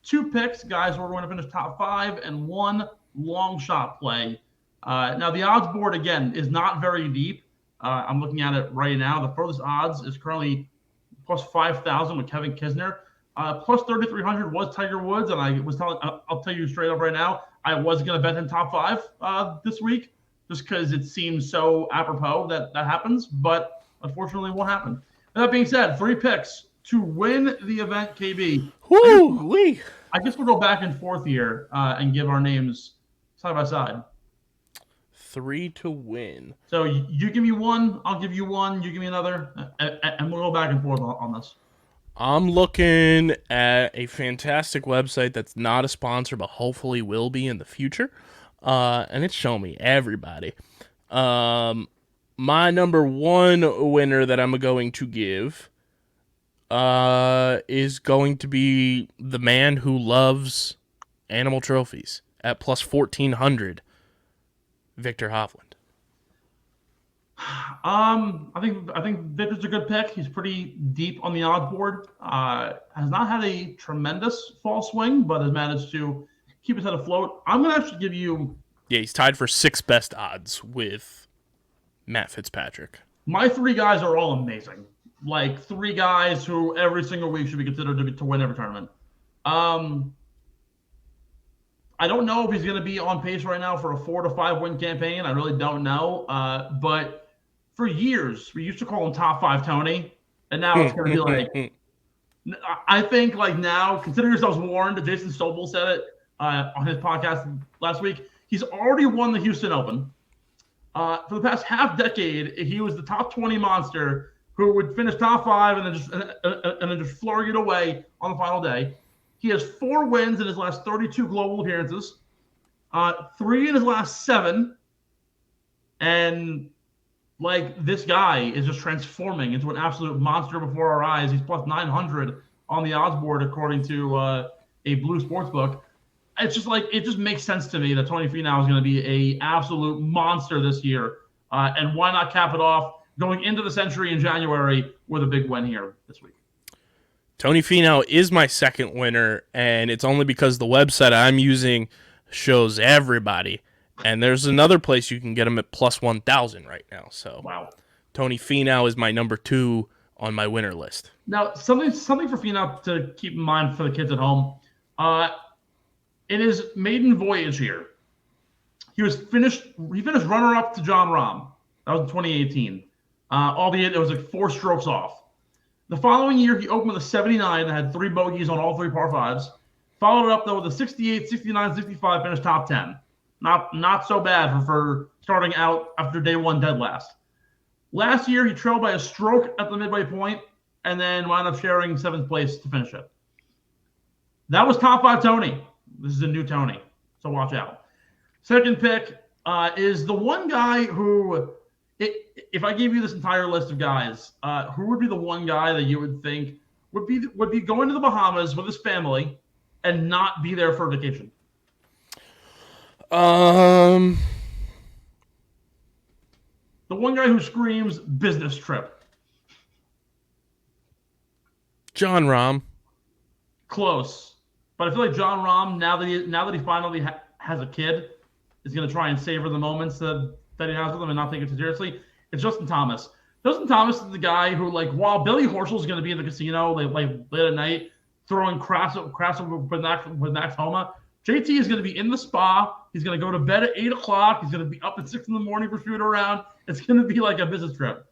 2 picks, guys who are going to finish top 5, and 1 long shot play. Now, the odds board, again, is not very deep. I'm looking at it right now. The furthest odds is currently plus 5,000 with Kevin Kisner. Plus 3,300 was Tiger Woods, and I'll tell you straight up right now, I was going to bet him top 5 this week just because it seems so apropos that happens, but unfortunately, it won't happen. That being said, 3 picks to win the event, KB. Woo-wee. I guess we'll go back and forth here and give our names side by side. 3 to win. So you give me 1, I'll give you 1, you give me another, and we'll go back and forth on this. I'm looking at a fantastic website that's not a sponsor, but hopefully will be in the future. And it's showing me everybody. My number one winner that I'm going to give is going to be the man who loves animal trophies at plus 1,400, Victor Hovland. I think Victor's a good pick. He's pretty deep on the odds board. Has not had a tremendous fall swing, but has managed to keep his head afloat. I'm gonna actually give you Yeah, he's tied for sixth best odds with Matt Fitzpatrick. my three guys are all amazing. Like three guys who every single week should be considered to win every tournament. Um, I don't know if he's going to be on pace right now for a 4 to 5 win campaign. I really don't know. But for years, we used to call him top five Tony, and now it's going to be like I think like now, consider yourselves warned. Jason Sobel said it on his podcast last week. He's already won the Houston Open. For the past half decade, he was the top 20 monster who would finish top five and then just flurry it away on the final day. He has 4 wins in his last 32 global appearances, 3 in his last 7, and like this guy is just transforming into an absolute monster before our eyes. He's plus 900 on the odds board according to a Blue Sports book. It's just like it just makes sense to me that Tony Finau is going to be a absolute monster this year, and why not cap it off going into the Century in January with a big win here this week. Tony Finau is my second winner, and it's only because the website I'm using shows everybody. And there's another place you can get him at plus 1,000 right now. So Wow. Tony Finau is my number 2 on my winner list. Now, something for Finau to keep in mind for the kids at home. In his maiden voyage here, he finished runner-up to Jon Rahm. That was in 2018. Albeit it was like 4 strokes off. The following year, he opened with a 79 and had 3 bogeys on all 3 par 5s. Followed it up, though, with a 68, 69, 65, finished top 10. Not so bad for starting out after day one dead last. Last year, he trailed by a stroke at the midway point and then wound up sharing 7th place to finish it. That was top 5 Tony. This is a new Tony, so watch out. Second pick is the one guy who, if I gave you this entire list of guys, who would be the one guy that you would think would be going to the Bahamas with his family and not be there for vacation? The one guy who screams business trip. Jon Rahm. Close. But I feel like Jon Rahm, now that he finally has a kid, is going to try and savor the moments that he has with him and not take it too seriously. It's Justin Thomas. Justin Thomas is the guy who, like, while Billy Horschel is going to be in the casino like late at night throwing craps with Max Homa, JT is going to be in the spa. He's going to go to bed at 8 o'clock. He's going to be up at 6 in the morning for shoot around. It's going to be like a business trip.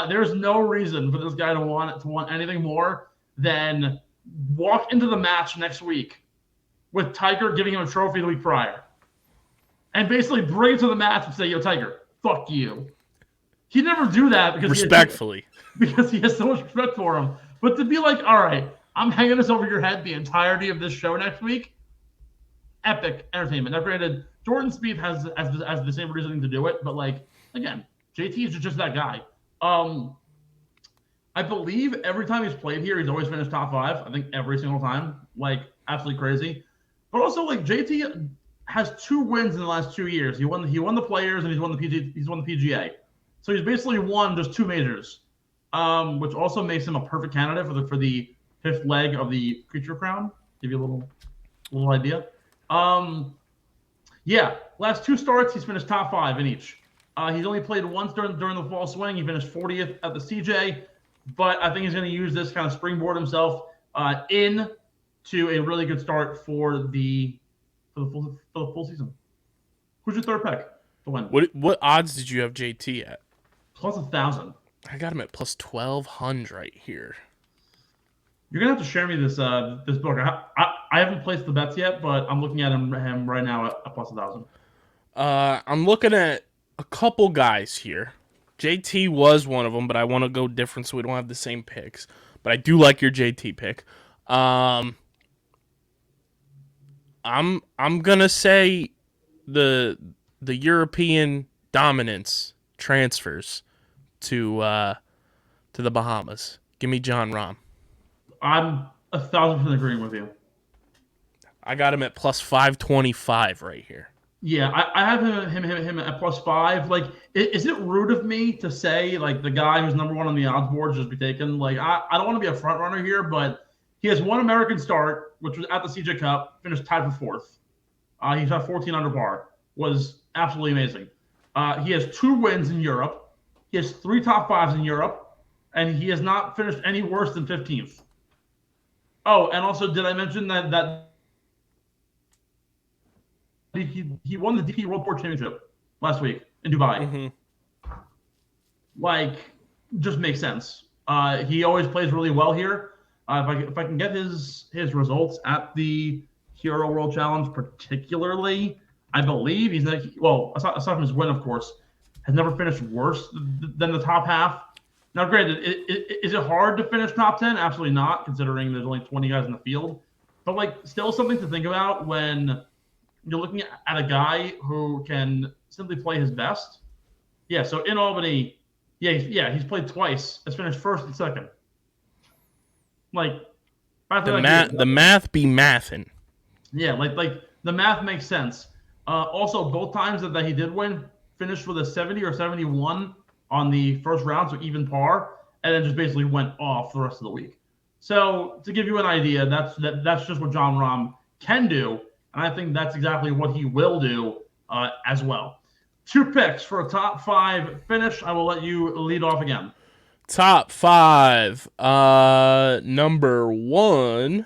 There's no reason for this guy to want anything more than walk into the match next week with Tiger giving him a trophy the week prior. And basically bring it to the match and say, yo, Tiger, fuck you. He'd never do that because respectfully. Because he has so much respect for him. But to be like, all right, I'm hanging this over your head the entirety of this show next week. Epic entertainment. Now, granted, Jordan Spieth has the same reasoning to do it, but like again, JT is just that guy. I believe every time he's played here, he's always finished top 5. I think every single time, like absolutely crazy. But also, like JT has 2 wins in the last 2 years. He won the Players and he's won the PGA. So he's basically won just 2 majors, which also makes him a perfect candidate for the 5th leg of the Creature Crown. Give you a little idea. Last 2 starts, he's finished top 5 in each. He's only played once during the fall swing. He finished 40th at the CJ, but I think he's going to use this kind of springboard himself into a really good start for the full season. Who's your third pick to win? What odds did you have JT at? Plus 1,000. I got him at plus 1,200 right here. You're gonna have to share me this book. I haven't placed the bets yet, but I'm looking at him right now at plus 1,000. I'm looking at a couple guys here. JT was one of them, but I want to go different so we don't have the same picks. But I do like your JT pick. I'm gonna say the European dominance transfers to the Bahamas. Give me John Rahm. I'm 1,000% agreeing with you. I got him at plus 525 right here. Yeah, I have him at +5. Like, is it rude of me to say like the guy who's number 1 on the odds board should be taken? Like, I don't want to be a front runner here, but he has one American start, which was at the CJ Cup, finished tied for 4th. He shot 14 under par, was absolutely amazing. He has 2 wins in Europe. He has 3 top 5s in Europe, and he has not finished any worse than 15th. Oh, and also, did I mention that he won the DP World Tour Championship last week in Dubai? Mm-hmm. Like, just makes sense. He always plays really well here. If I can get his results at the Hero World Challenge, particularly, I believe he's like, well, aside from his win, of course, has never finished worse than the top half. Now, granted, is it hard to finish top 10? Absolutely not, considering there's only 20 guys in the field. But like, still something to think about when you're looking at a guy who can simply play his best. Yeah, so in Albany, he's played twice. Has finished 1st and 2nd. Like, the math be mathin'. Yeah, like the math makes sense. Also, both times that he did win, finished with a 70 or 71 on the first round, so even par, and then just basically went off the rest of the week. So to give you an idea, that's just what John Rahm can do, and I think that's exactly what he will do as well. 2 picks for a top 5 finish. I will let you lead off again. Top 5. Number 1,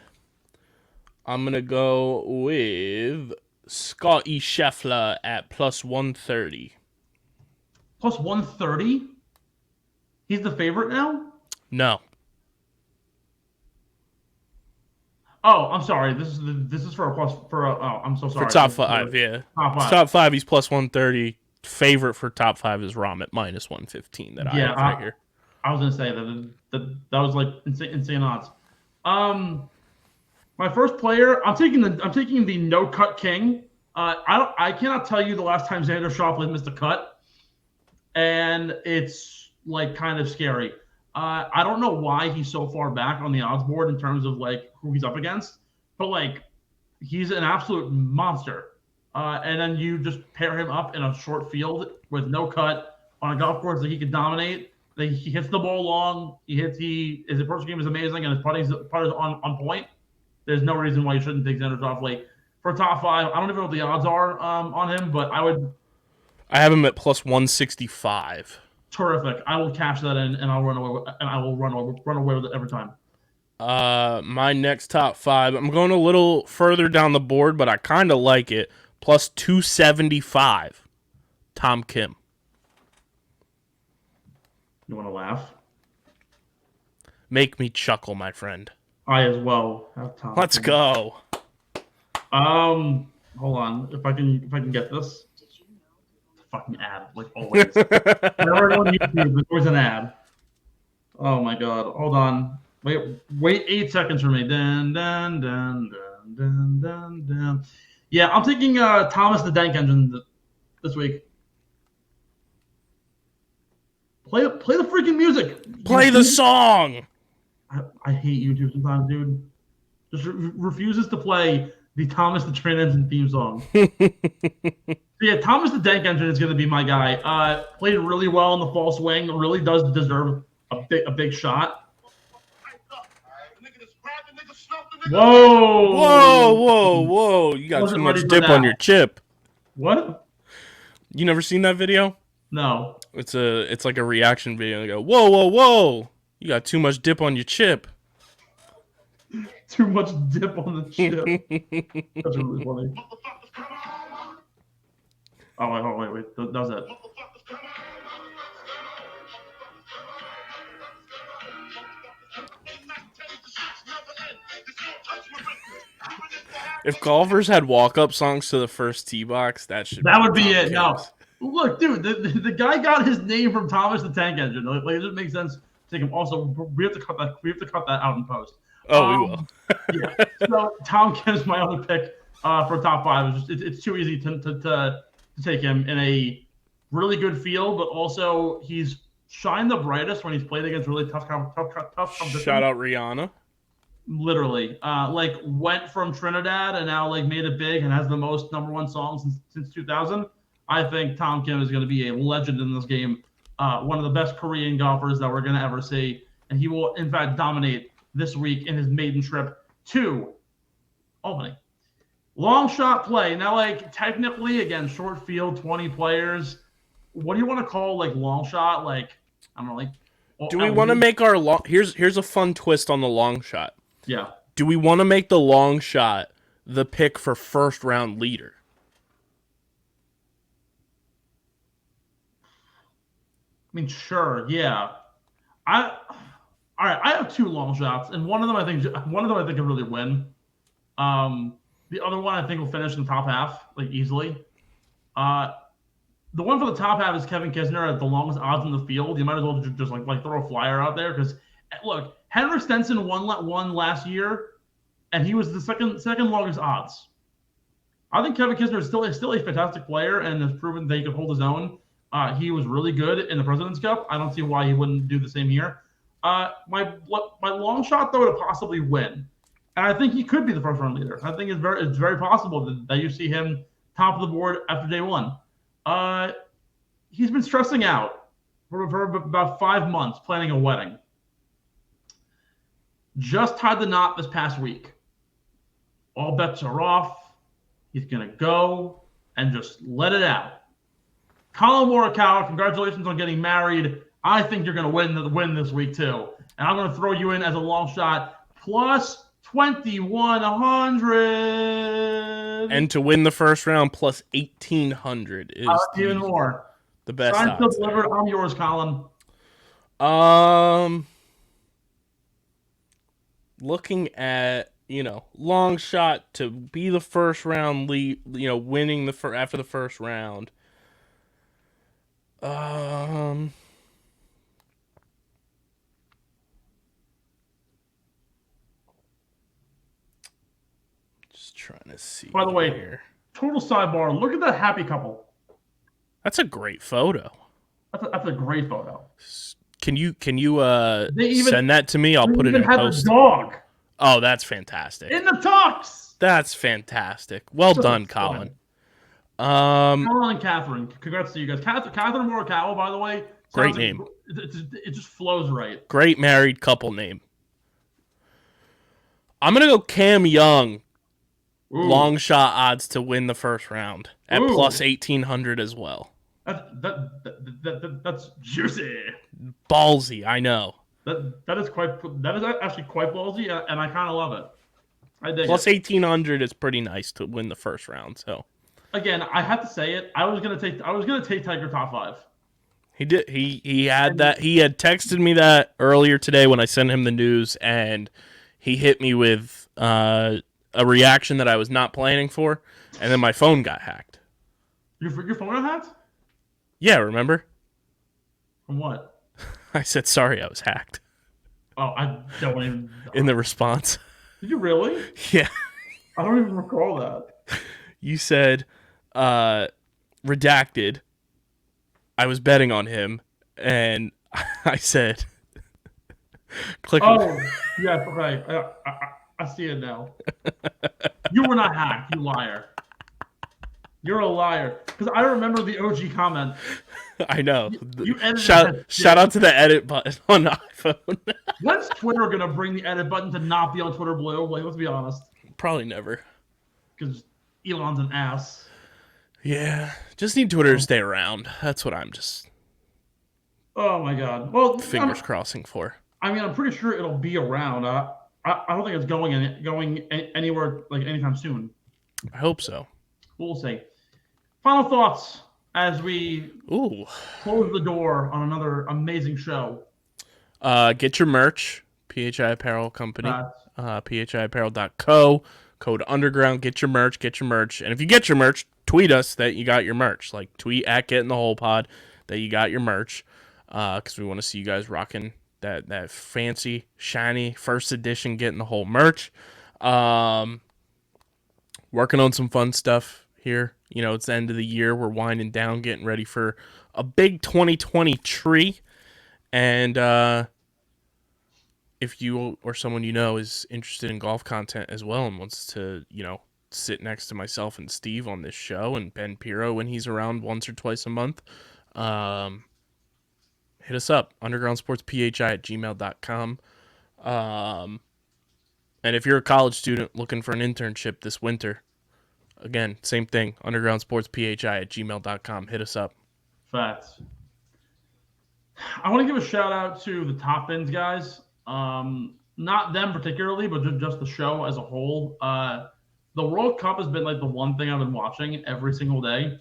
I'm going to go with Scottie Scheffler at plus 130. Plus 130? He's the favorite now? No. Oh, I'm sorry. This is for I'm so sorry. For top 5, yeah. Top 5, he's plus 130. Favorite for top 5 is Rahm at minus 115 that I have right here. I was gonna say that was like insane odds. My first player, I'm taking the no cut king. I cannot tell you the last time Xander Schauffele missed a cut, and it's like kind of scary. I don't know why he's so far back on the odds board in terms of like who he's up against, but like he's an absolute monster. And then you just pair him up in a short field with no cut on a golf course that he could dominate. He hits the ball long. His approach game is amazing, and his putter's on point. There's no reason why you shouldn't take Xander Schauffele for top 5. I don't even know what the odds are on him, but I have him at plus 165. Terrific. I will cash that in, and I'll run away with it every time. My next top 5. I'm going a little further down the board, but I kind of like it. Plus 275. Tom Kim. You want to laugh? Make me chuckle, my friend. I as well have Tom. Let's go. Hold on. If I can get this. Fucking ad, like always. Whenever I go on YouTube, there's always an ad. Oh my god. Hold on. Wait 8 seconds for me. Dun dun dun dun dun dun dun. Yeah, I'm taking Thomas the Tank Engine this week. Play the freaking music. Play the song. I hate YouTube sometimes, dude. Just refuses to play the Thomas the Train Engine theme song. Yeah, Thomas the Tank Engine is going to be my guy. Played really well in the fall swing. Really does deserve a big shot. Whoa! You got too much dip on your chip. What? You never seen that video? No. It's like a reaction video. They go, whoa! You got too much dip on your chip. Too much dip on the chip. That's really funny. Oh wait. That was it. If golfers had walk-up songs to the first tee box, that would be it. No, look, dude, the guy got his name from Thomas the Tank Engine. Like, it doesn't make sense to take him. Also, we have to cut that. We have to cut that out in post. Oh, we will. Yeah. So Tom Kim's my other pick for top 5. It's too easy to take him in a really good field, but also he's shined the brightest when he's played against really tough competition. Shout out Rihanna. Literally, like went from Trinidad and now like made it big and has the most number one songs since 2000. I think Tom Kim is going to be a legend in this game. One of the best Korean golfers that we're going to ever see, and he will in fact dominate this week in his maiden trip to Albany. Long shot play. Now, like technically, again, short field, 20 players. What do you want to call like long shot? Like I don't know, like. Do we want to make our long? Here's a fun twist on the long shot. Yeah. Do we want to make the long shot the pick for first round leader? I mean, sure, yeah. All right. I have two long shots, and one of them I think can really win. The other one I think will finish in the top half like easily. The one for the top half is Kevin Kisner at the longest odds in the field. You might as well just like throw a flyer out there because look, Henrik Stenson won last year, and he was the second longest odds. I think Kevin Kisner is still a fantastic player and has proven that he can hold his own. He was really good in the President's Cup. I don't see why he wouldn't do the same here. My long shot though to possibly win, and I think he could be the first round leader. I think it's very possible that you see him top of the board after day one. He's been stressing out for about 5 months planning a wedding. Just tied the knot this past week. All bets are off. He's going to go and just let it out. Colin Morikawa, congratulations on getting married. I think you're going to win this week too. And I'm going to throw you in as a long shot plus 2,100. And to win the first round plus 1,800 is even more. The best Sign odds. still delivered. I'm yours, Colin. Looking at, long shot to be the first round lead, winning after the first round. Just trying to see. By the way, here. Total sidebar. Look at that happy couple. That's a great photo. That's a great photo. Can you send that to me? I'll put it in post. Dog. Oh, that's fantastic. In the tux. That's fantastic. Well done, Colin. Colin and Catherine. Congrats to you guys. Catherine Morikawa, by the way. Great name. It just flows right. Great married couple name. I'm going to go Cam Young. Ooh. Long shot odds to win the first round at plus 1,800 as well. That's juicy. Ballsy, I know. That is actually quite ballsy, and I kind of love it. I dig plus it. 1,800 is pretty nice to win the first round. So again, I have to say it. I was gonna take Tiger top 5. He did. He had that. He had texted me that earlier today when I sent him the news, and he hit me with a reaction that I was not planning for, and then my phone got hacked. Your phone got hacked? Yeah, remember? From what? I said sorry, I was hacked. Oh, I don't even. In the response. Did you really? Yeah. I don't even recall that. You said, redacted. I was betting on him, and I said, click. Oh, yes, okay. I see it now. You were not hacked, you liar. You're a liar. Because I remember the OG comment. I know. You edited shout out to the edit button on the iPhone. When's Twitter going to bring the edit button to not be on Twitter Blue? Like, let's be honest. Probably never. Because Elon's an ass. Yeah. Just need Twitter to stay around. That's what I'm just... Oh, my God. Well, fingers crossing for. I mean, I'm pretty sure it'll be around. I don't think it's going anywhere like anytime soon. I hope so. We'll see. Final thoughts as we close the door on another amazing show. Get your merch. PHI Apparel Company. phiapparel.co. Code Underground. Get your merch. And if you get your merch, tweet us that you got your merch. Like, tweet at Getting the Whole Pod that you got your merch. Because we want to see you guys rocking that fancy, shiny, first edition Getting the Whole merch. Working on some fun stuff here. It's the end of the year. We're winding down, getting ready for a big 2020 tree. And if you or someone you know is interested in golf content as well and wants to, sit next to myself and Steve on this show and Ben Piro when he's around once or twice a month, hit us up, undergroundsportsphi@gmail.com. And if you're a college student looking for an internship this winter, again, same thing, undergroundsportsphi@gmail.com. Hit us up. Facts. I want to give a shout out to the Top Bins guys. Not them particularly, but just the show as a whole. The World Cup has been like the one thing I've been watching every single day.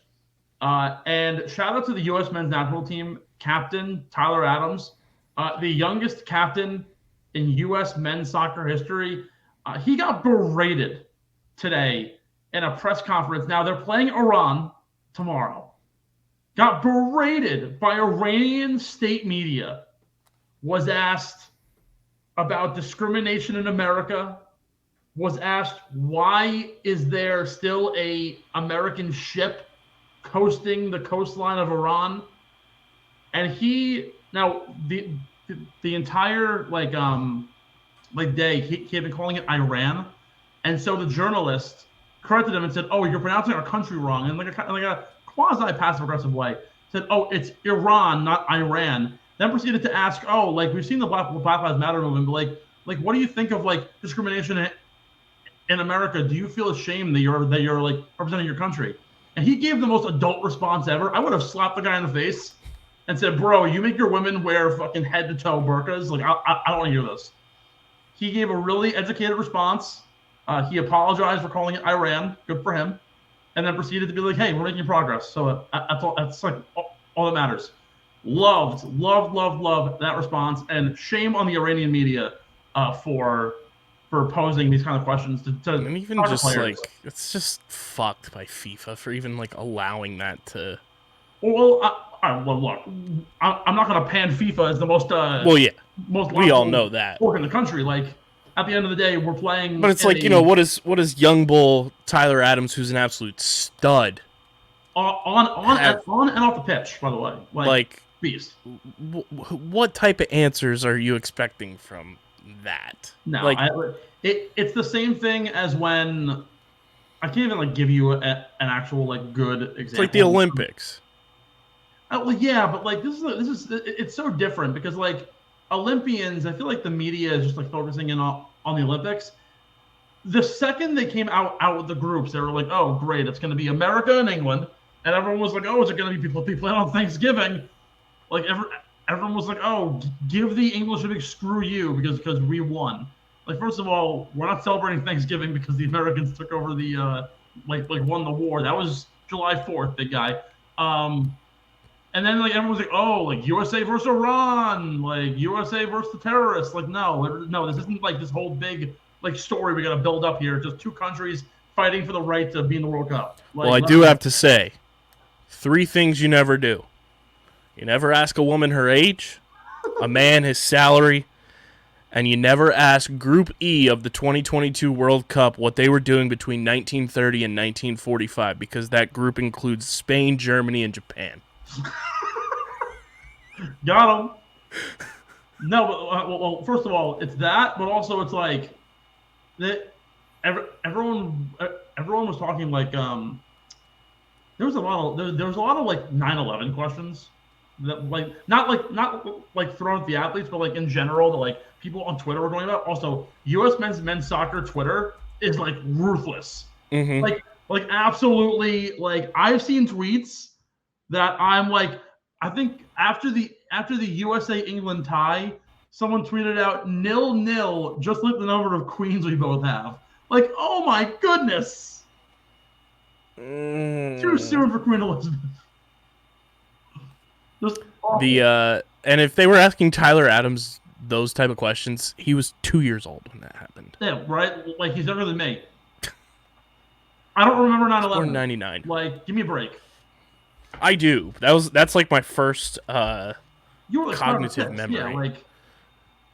And shout out to the U.S. men's national team captain, Tyler Adams, the youngest captain in U.S. men's soccer history. He got berated today in a press conference. Now, they're playing Iran tomorrow. Got berated by Iranian state media. Was asked about discrimination in America. Was asked why is there still a American ship coasting the coastline of Iran, and the entire day he had been calling it Iran, and so the journalist corrected him and said, "Oh, you're pronouncing our country wrong," and like a quasi passive aggressive way said, "Oh, it's Iran, not Iran." Then proceeded to ask, "Oh, like we've seen the Black Lives Matter movement, but like what do you think of like discrimination in America? Do you feel ashamed that you're like representing your country?" And he gave the most adult response ever. I would have slapped the guy in the face and said, "Bro, you make your women wear fucking head to toe burqas. Like, I don't want to hear this." He gave a really educated response. He apologized for calling it Iran. Good for him. And then proceeded to be like, "Hey, we're making progress." So that's all. That's like all that matters. Loved that response. And shame on the Iranian media for posing these kind of questions to and even just players. Like it's just fucked by FIFA for even like allowing that to. Well, look, I'm not going to pan FIFA as the most. Most. We all know that. Sport in the country, like at the end of the day, we're playing. But it's like what is young bull Tyler Adams, who's an absolute stud, on and off the pitch, by the way, like beast. What type of answers are you expecting from that? No, it's the same thing as when I can't even like give you an actual like good example. It's like the Olympics. Well, yeah, but like this is it's so different because like Olympians, I feel like the media is just like focusing in on the Olympics. The second they came out with the groups, they were like, "Oh, great, it's going to be America and England," and everyone was like, "Oh, is it going to be people playing on Thanksgiving?" Like everyone was like, "Oh, give the English a big screw you because we won." Like, first of all, we're not celebrating Thanksgiving because the Americans took over the won the war. That was July 4th, big guy. And then like everyone was like, "Oh, like USA versus Iran, like USA versus the terrorists." Like, no, this isn't like this whole big like story we got to build up here. Just two countries fighting for the right to be in the World Cup. Like, well, I do have to say, 3 things you never do. You never ask a woman her age, a man his salary, and you never ask Group E of the 2022 World Cup what they were doing between 1930 and 1945, because that group includes Spain, Germany, and Japan. Got him. No, but well, first of all, it's that, but also it's like that. Everyone was talking like there was a lot of like 9/11 questions that like not like thrown at the athletes, but like in general that like people on Twitter were going about. Also, U.S. men's soccer Twitter is like ruthless. Mm-hmm. Like absolutely. Like I've seen tweets that I'm like, I think after the USA England tie, someone tweeted out 0-0, just like the number of queens we both have. Like, oh my goodness. Too soon for Queen Elizabeth. And if they were asking Tyler Adams those type of questions, he was 2 years old when that happened. Yeah, right? Like, he's younger than me. I don't remember 9/11. Born 99. Like, give me a break. I do. That's like my first you were like cognitive memory. Yeah, like.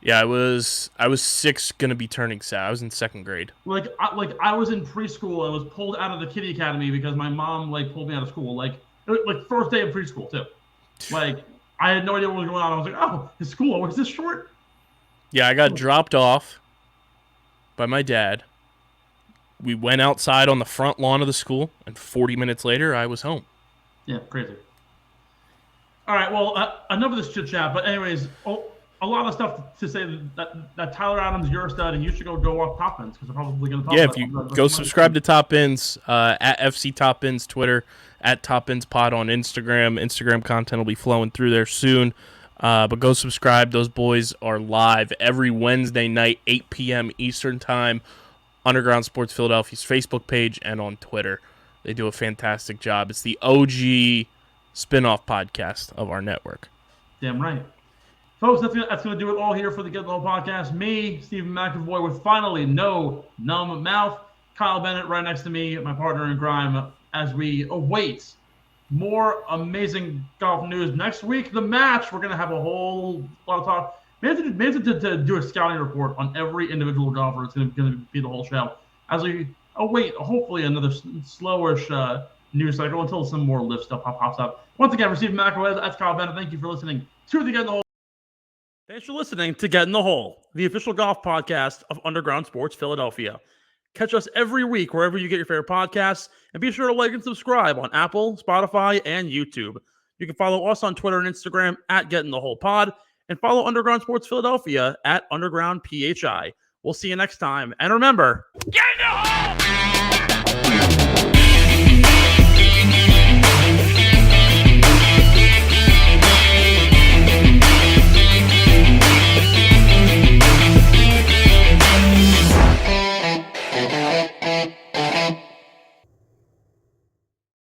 Yeah, I was 6, gonna be turning 7. I was in 2nd grade. Like I was in preschool. I was pulled out of the kiddie academy because my mom like pulled me out of school. Like first day of preschool too. Like I had no idea what was going on. I was like, oh, his school always this short? Yeah, I got dropped off by my dad. We went outside on the front lawn of the school, and 40 minutes later, I was home. Yeah, crazy. All right, well, enough of this chit chat. But anyways, a lot of stuff to say that Tyler Adams, you're a stud, and you should go off Top Ends because they're probably going to talk about if you go subscribe to Top Ends at FC Top Ends Twitter, at Top Ends Pod on Instagram. Instagram content will be flowing through there soon. But go subscribe. Those boys are live every Wednesday night, 8 p.m. Eastern Time, Underground Sports Philadelphia's Facebook page and on Twitter. They do a fantastic job. It's the OG spin-off podcast of our network. Damn right. Folks, that's going to do it all here for the Get the Hole podcast. Me, Stephen McAvoy, with finally no numb mouth. Kyle Bennett right next to me, my partner in crime, as we await more amazing golf news. Next week, the match, we're going to have a whole lot of talk. Maybe to do a scouting report on every individual golfer. It's going to be the whole show. As we await, hopefully, another slowish news cycle until some more lift stuff pops up. Once again, for Stephen McAvoy, that's Kyle Bennett. Thank you for listening to the Get in the Hole. Thanks for listening to Get in the Hole, the official golf podcast of Underground Sports Philadelphia. Catch us every week wherever you get your favorite podcasts, and be sure to like and subscribe on Apple, Spotify, and YouTube. You can follow us on Twitter and Instagram at Get in the Hole Pod, and follow Underground Sports Philadelphia at Underground PHI. We'll see you next time, and remember, get in the hole!